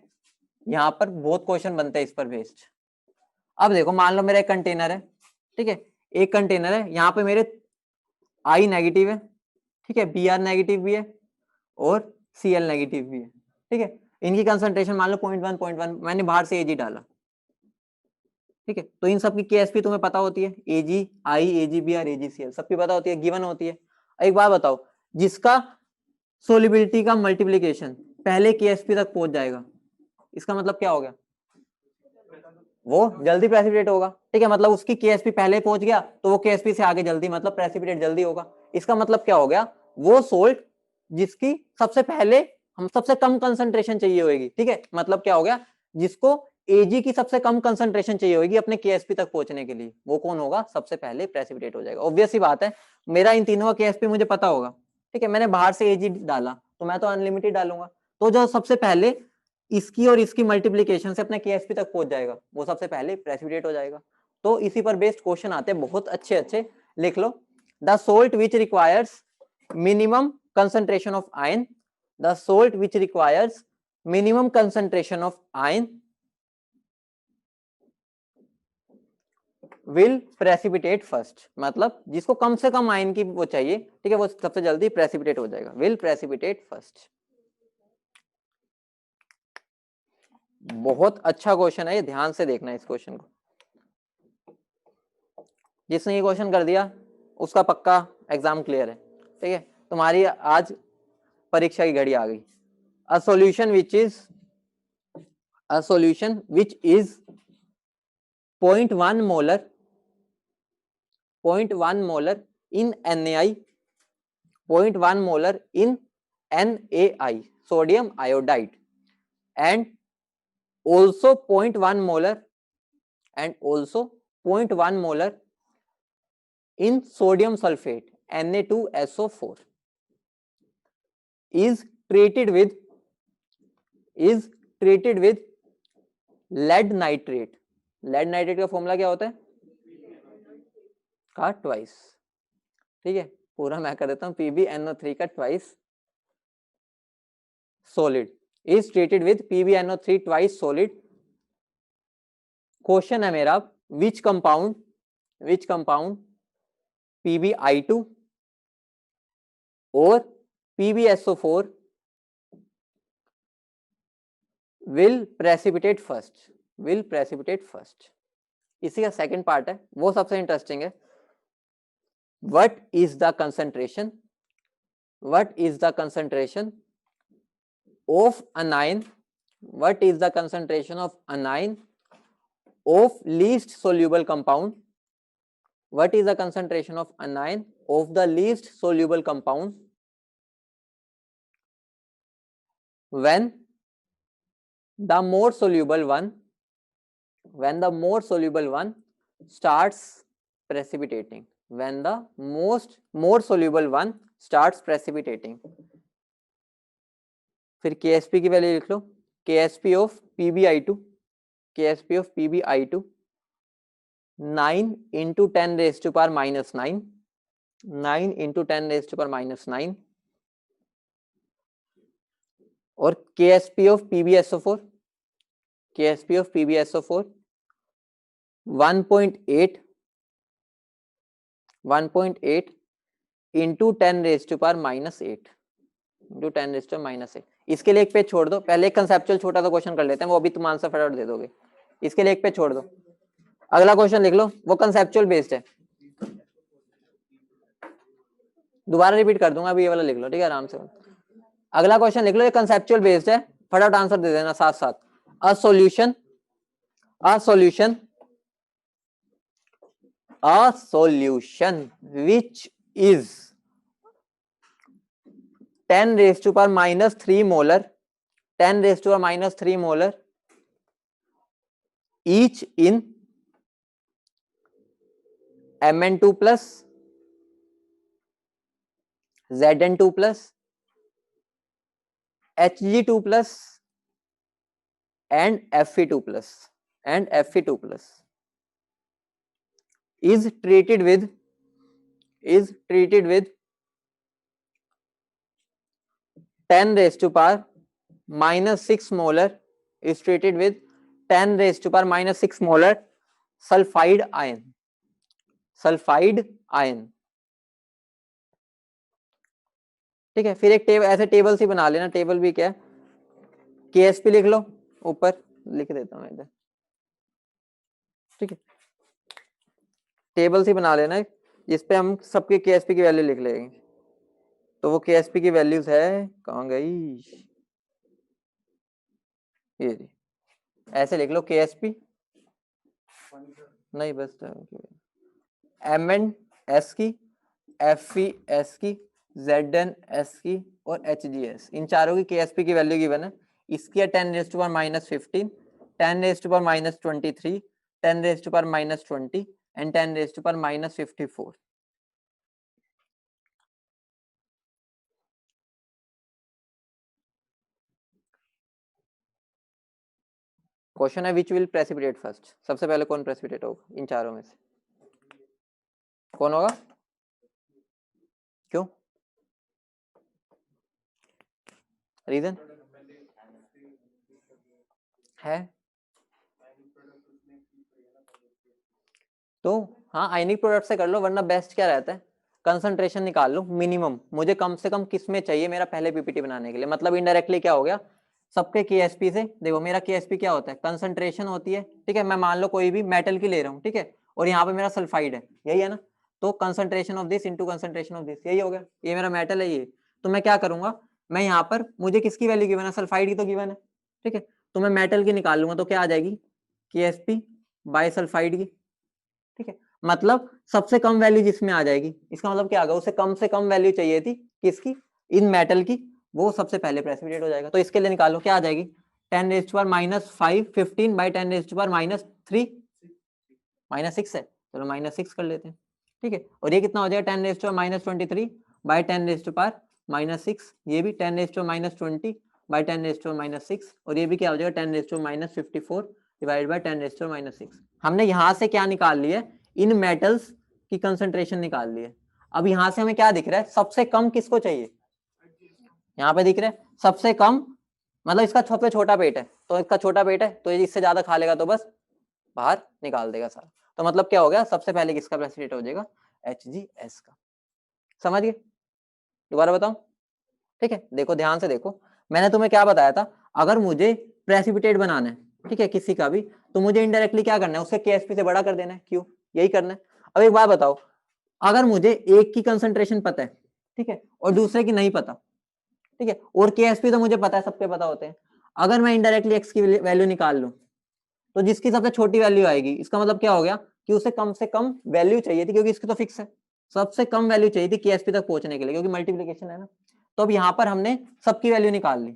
यहाँ पर बहुत क्वेश्चन बनते हैं इस पर बेस्ड। अब देखो मान लो मेरा एक कंटेनर है, ठीक है। एक कंटेनर है, यहाँ पे मेरे I नेगेटिव है, ठीक है, Br नेगेटिव भी है और Cl नेगेटिव भी है, ठीक है। इनकी कंसंट्रेशन मान लो 0.1 मैंने बाहर से Ag डाला, ठीक है। तो इन सब की KSP तुम्हें पता होती है, Ag I AgBr AgCl सबकी पता होती है, गिवन होती है। एक बात बताओ, जिसका सोलिबिलिटी का मल्टीप्लीकेशन पहले KSP तक पहुंच जाएगा, इसका मतलब क्या हो गया, वो जल्दी प्रेसिपिटेट होगा, ठीक है। मतलब उसकी KSP पहले पहुंच गया तो वो KSP से आगे जल्दी, मतलब प्रेसिपिटेट जल्दी होगा। इसका मतलब क्या हो गया, वो सोल्ट जिसकी सबसे पहले हम सबसे कम कंसंट्रेशन चाहिए होगी, ठीक है। मतलब क्या हो गया, जिसको Ag की सबसे कम कंसंट्रेशन चाहिए होगी अपने KSP तक पहुंचने के लिए, वो कौन होगा, सबसे पहले प्रेसिपिटेट हो जाएगा। ऑब्वियस सी बात है, मेरा इन तीनों का KSP मुझे पता होगा, ठीक है। मैंने बाहर से Ag डाला तो मैं तो अनलिमिटेड डालूंगा, तो जो सबसे पहले इसकी और इसकी मल्टीप्लीकेशन से अपने KSP तक पहुंच जाएगा, वो सबसे पहले प्रेसिपिटेट हो जाएगा। तो इसी पर बेस्ड क्वेश्चन आते हैं बहुत अच्छे अच्छे, लिख लो। The salt which requires minimum concentration of iron, the salt which requires minimum concentration of iron will precipitate first, मतलब जिसको कम से कम आयन की वो चाहिए, ठीक है, वो सबसे जल्दी प्रेसिपिटेट हो जाएगा, will precipitate first। बहुत अच्छा क्वेश्चन है ये, ध्यान से देखना इस क्वेश्चन को। जिसने ये क्वेश्चन कर दिया उसका पक्का एग्जाम क्लियर है, ठीक है। तुम्हारी आज परीक्षा की घड़ी आ गई। A solution which is 0.1 molar in NaI, 0.1 molar in NaI sodium iodide, and also 0.1 molar in sodium sulfate Na2SO4 is treated with lead nitrate। lead nitrate का फॉर्मूला क्या होता है, का ट्वाइस, ठीक है। पूरा मैं कर देता हूं, PbNO3 का twice solid is treated with PbNO3 twice solid। Question है मेरा which compound PbI2 और PbSO4 will precipitate first, will precipitate first. इसी का सेकंड पार्ट है, वो सबसे इंटरेस्टिंग है। What is the concentration, what is the concentration of anion, what is the concentration of anion of least soluble compound, what is the concentration of anion of the least soluble compound when the more soluble one, when the more soluble one starts precipitating, when the more soluble one starts precipitating। फिर KSP की वैल्यू लिख लो, KSP of PbI2, KSP of PbI2 9 into 10 raised to power minus 9, 9 into 10 raised to power minus 9, और KSP of PbSO4, KSP of PbSO4 1.8 into 10 raised to power minus 8 into 10 raised to minus 8। इसके लिए एक पेज छोड़ दो, पहले एक कंसेप्चुअल छोटा सा क्वेश्चन कर लेते हैं, वो अभी तुम आंसर फटाफट दे दोगे। इसके लिए एक पेज छोड़ दो, अगला क्वेश्चन लिख लो, वो कंसेप्चुअल बेस्ड है। दोबारा रिपीट कर दूंगा, अभी ये वाला लिख लो, ठीक है, आराम से। अगला क्वेश्चन लिख लो, ये कंसेप्चुअल बेस्ड है, फटाफट आंसर दे देना साथ साथ। A solution, a solution, a solution which is 10 raised to power minus 3 molar, 10 raised to power minus 3 molar each in Mn2 plus, Zn2 plus, Hg2 plus and Fe2 plus, and Fe2 plus is treated with 10 raised to power minus 6 molar, is treated with 10 raised to power minus 6 molar sulfide ion, sulfide ion। ठीक है, फिर एक टेबल, ऐसे टेबल सी बना लेना, टेबल भी क्या है, KSP लिख लो, ऊपर लिख देता हूं इधर, ठीक है, टेबल सी बना लेना जिसपे हम सबके KSP की वैल्यू लिख लेंगे। तो वो KSP की वैल्यूज है, कहाँ गई, ये ऐसे लिख लो, KSP नहीं, बस MnS की, FeS की, ZnS की और HgS, इन चारों की KSP की वैल्यू गिवन है। इसकी है 10 raised to power minus 15, 10 raised to power minus 23, 10 raised to power minus 20 and 10 raised to power minus 54। Question है विच विल प्रेसिपिटेट फर्स्ट, सबसे पहले कौन प्रेसिपिटेट होगा इन चारों में से, कौन होगा, क्यों, रीजन है तो हाँ, आयनिक प्रोडक्ट से कर लो, वरना बेस्ट क्या रहता है, कंसंट्रेशन निकाल लो मिनिमम, मुझे कम से कम किस में चाहिए मेरा पहले PPT बनाने के लिए। मतलब इनडायरेक्टली क्या हो गया, सबके KSP से देखो, मेरा KSP क्या होता है, कंसंट्रेशन होती है, ठीक है, मैं मान लो कोई भी मेटल की ले रहा हूँ, ठीक है, और यहाँ पे मेरा सल्फाइड है, यही है ना, तो concentration of this into concentration of this, यही हो गया, ये मेरा मेटल है ये। तो मैं क्या करूंगा, मैं यहाँ पर, मुझे किसकी वैल्यू गिवन है, सल्फाइड की तो गिवन है, ठीक है, तो मैं मेटल की निकाल लूंगा, तो क्या आ जाएगी, KSP बाय सल्फाइड की, ठीक है, मतलब सबसे कम वैल्यू जिसमें आ जाएगी, इसका मतलब क्या आ गया, उसे कम से कम वैल्यू चाहिए थी किसकी, इन मेटल की, वो सबसे पहले प्रेसिपिटेट हो जाएगा। तो इसके लिए निकालो, क्या आ जाएगी, 10 raised to power minus 5, 15 by 10 raised to power minus 3, minus 6 है, चलो minus 6 कर लेते हैं, ठीक है, और ये कितना हो जाएगा, 10 raised to power minus 23 by 10 raised to power minus 6, ये भी 10 raised to power minus 20 by 10 raised to power minus 6, और ये भी क्या हो जाएगा, 10 raised to power minus 54 divide by 10 raised to power minus 6। हमने यहाँ से क्या निकाल लिया, इन मेटल्स की कंसंट्रेशन निकाल ली है। अब यहाँ से हमें क्या दिख रहा है, सबसे कम किसको चाहिए, यहाँ पे दिख रहा है सबसे कम, मतलब इसका सबसे छोटा पेट है, तो इसका छोटा पेट है, तो इससे ज्यादा खा लेगा तो बस बाहर निकाल देगा सारा। तो मतलब क्या हो गया, सबसे पहले किसका प्रेसिपिटेट हो जाएगा, HgS का। समझ गए, दोबारा बताऊं, ठीक है, देखो ध्यान से देखो, मैंने तुम्हें क्या बताया था, अगर मुझे प्रेसिपिटेट बनाना है, ठीक है, किसी का भी, तो मुझे इनडायरेक्टली क्या करना है, उससे केएसपी से बड़ा कर देना है, क्यों, यही करना है। अब एक बात बताओ, अगर मुझे एक की कंसंट्रेशन पता है, ठीक है, और दूसरे की नहीं पता, ठीक है, और केएसपी तो मुझे पता है, सबके पता होते हैं, अगर मैं इनडायरेक्टली एक्स की वैल्यू निकाल लूं, तो जिसकी सबसे छोटी वैल्यू आएगी, इसका मतलब क्या हो गया कि उसे कम से कम वैल्यू चाहिए थी, क्योंकि इसकी तो फिक्स है, सबसे कम वैल्यू चाहिए थी केएसपी तक पहुंचने के लिए, क्योंकि मल्टीप्लीकेशन है ना। तो अब यहाँ पर हमने सबकी वैल्यू निकाल ली,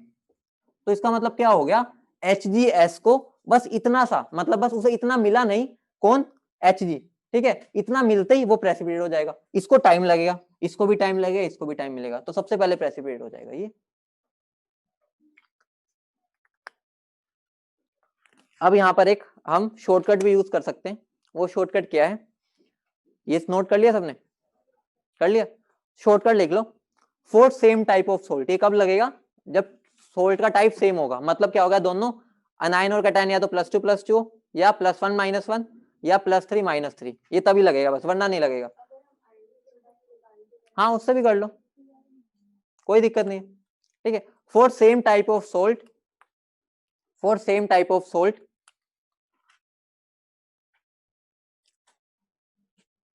तो इसका मतलब क्या हो गया, HGS को बस इतना सा, मतलब बस उसे इतना मिला नहीं, कौन, Hg, ठीक है, इतना मिलते ही वो प्रेसिपिटेट हो जाएगा, इसको टाइम लगेगा, इसको भी टाइम लगेगा, इसको भी टाइम मिलेगा, तो सबसे पहले प्रेसिपिटेट हो जाएगा ये। अब यहाँ पर एक हम शॉर्टकट भी यूज कर सकते हैं, वो शॉर्टकट क्या है, ये नोट कर लिया सबने, कर लिया, शॉर्टकट लिख लो, for same type of salt, ये कब लगेगा, जब सोल्ट का टाइप सेम होगा, मतलब क्या होगा, दोनों अनायन और कैटायन या तो +2+2 या +1 -1 या +3 -3, ये तभी लगेगा बस, वरना नहीं लगेगा। हाँ उससे भी कर लो, कोई दिक्कत नहीं, ठीक है, for same type of salt, for same type of salt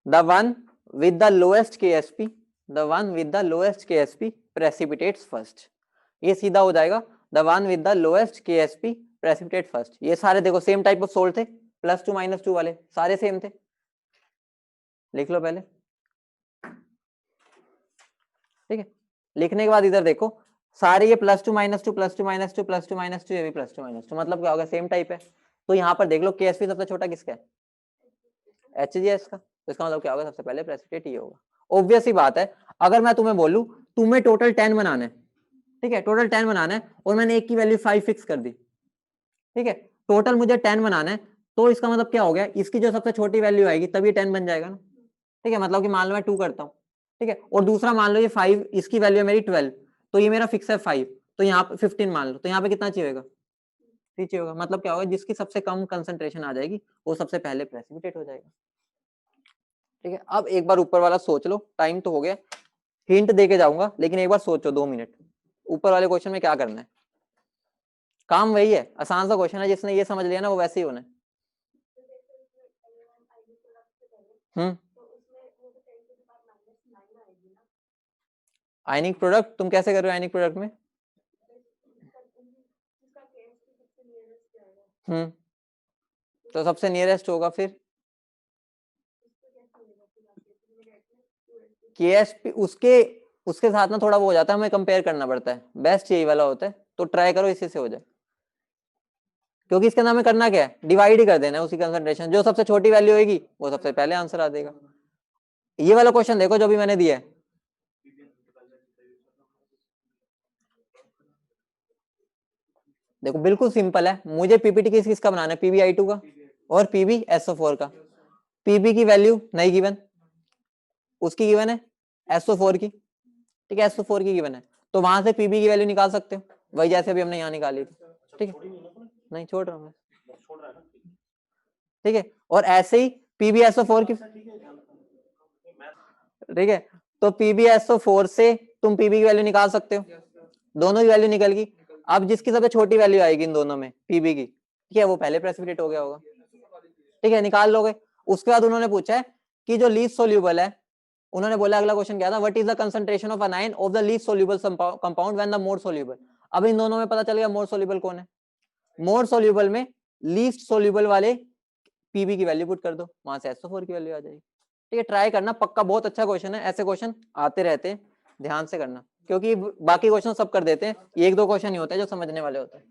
the one with the lowest KSP, the one with the lowest KSP precipitates first, ये सीधा हो जाएगा, the one with the lowest KSP precipitate first। ये सारे देखो सेम टाइप ऑफ सोल्ट थे, +2 -2 वाले सारे सेम थे, लिख लो पहले, ठीक है, लिखने के बाद इधर देखो, सारे ये +2 -2 +2 -2 +2 -2, ये भी +2 -2, मतलब क्या होगा, सेम टाइप है, तो यहाँ पर देख लो KSP सबसे छोटा किसका है, HGS का, तो इसका मतलब क्या होगा, सबसे पहले प्रेसिपिटेट ये होगा। ऑब्वियस ही बात है, अगर मैं तुम्हें बोलूं तुम्हें टोटल 10 बनाना है, ठीक है, टोटल 10 बनाना है, और मैंने एक की वैल्यू 5 फिक्स कर दी, ठीक है, टोटल मुझे 10 बनाना है, तो इसका मतलब क्या हो गया, इसकी जो सबसे छोटी वैल्यू आएगी तब ये 10 बन जाएगा ना, ठीक है, मतलब कि मान लो मैं 2 करता हूँ, ठीक है, और दूसरा मान लो ये 5, इसकी वैल्यू है मेरी 12, तो ये मेरा फिक्स है 5, तो यहाँ पे 15 मान लो, तो यहाँ पे कितना चाहिए होगा, 3 चाहिए होगा, मतलब क्या होगा, जिसकी सबसे कम कंसंट्रेशन आ जाएगी वो सबसे पहले प्रेसिपिटेट हो जाएगा, ठीक है। अब एक बार ऊपर वाला सोच लो, टाइम तो हो गया, हिंट दे के जाऊंगा, लेकिन एक बार सोचो 2 मिनट, ऊपर वाले क्वेश्चन में क्या करना है, काम वही है, आसान सा क्वेश्चन है, जिसने ये समझ लिया ना वो वैसे ही होना है। आयनिक प्रोडक्ट तुम कैसे कर रहे हो, आयनिक प्रोडक्ट में, तो सबसे नियरेस्ट होगा, फिर KSP उसके उसके साथ ना थोड़ा वो हो जाता है, हमें कंपेयर करना पड़ता है, बेस्ट यही वाला होता है, तो ट्राई करो इसी से हो जाए, क्योंकि इसके अंदर हमें करना क्या है, डिवाइड ही कर देना है उसी कंसंट्रेशन, जो सबसे छोटी वैल्यू होगी वो सबसे पहले आंसर आ देगा। ये वाला क्वेश्चन देखो जो भी मैंने दिया है, देखो बिल्कुल सिंपल है, मुझे पीपीटी किस किसका बनाना है, PbI2 का और PbSO4 का, Pb की वैल्यू नहीं गिवन, उसकी गिवन है SO4 की, ठीक है, SO4 की गिवन है, तो वहां से Pb की वैल्यू निकाल सकते हो, वही जैसे अभी हमने यहाँ निकाली थी, ठीक है, नहीं छोड़ रहा हूँ, ठीक है, और ऐसे ही PbSO4 की, ठीक है, तो PbSO4 से तुम Pb की वैल्यू निकाल सकते हो, दोनों की वैल्यू निकल गई, अब जिसकी सबसे छोटी वैल्यू आएगी इन दोनों में Pb की, ठीक है, वो पहले प्रेसिपिटेट हो गया होगा, ठीक है, निकाल लोगे। उसके बाद उन्होंने पूछा है कि जो लीस्ट सोल्यूबल है, उन्होंने बोला अगला क्वेश्चन क्या था, what is the concentration of अनायन of the least soluble compound when the more soluble, अब इन दोनों में पता चल गया मोर सोल्यूबल कौन है, मोर सोल्यूबल में लीस्ट सोल्यूबल वाले Pb की वैल्यू पुट कर दो, वहां से SO4 की वैल्यू आ जाएगी, ठीक है, ट्राई करना पक्का, बहुत अच्छा क्वेश्चन है, ऐसे क्वेश्चन आते रहते हैं, ध्यान से करना, क्योंकि बाकी क्वेश्चन सब कर देते हैं, एक दो क्वेश्चन ही होते हैं जो समझने वाले होते हैं।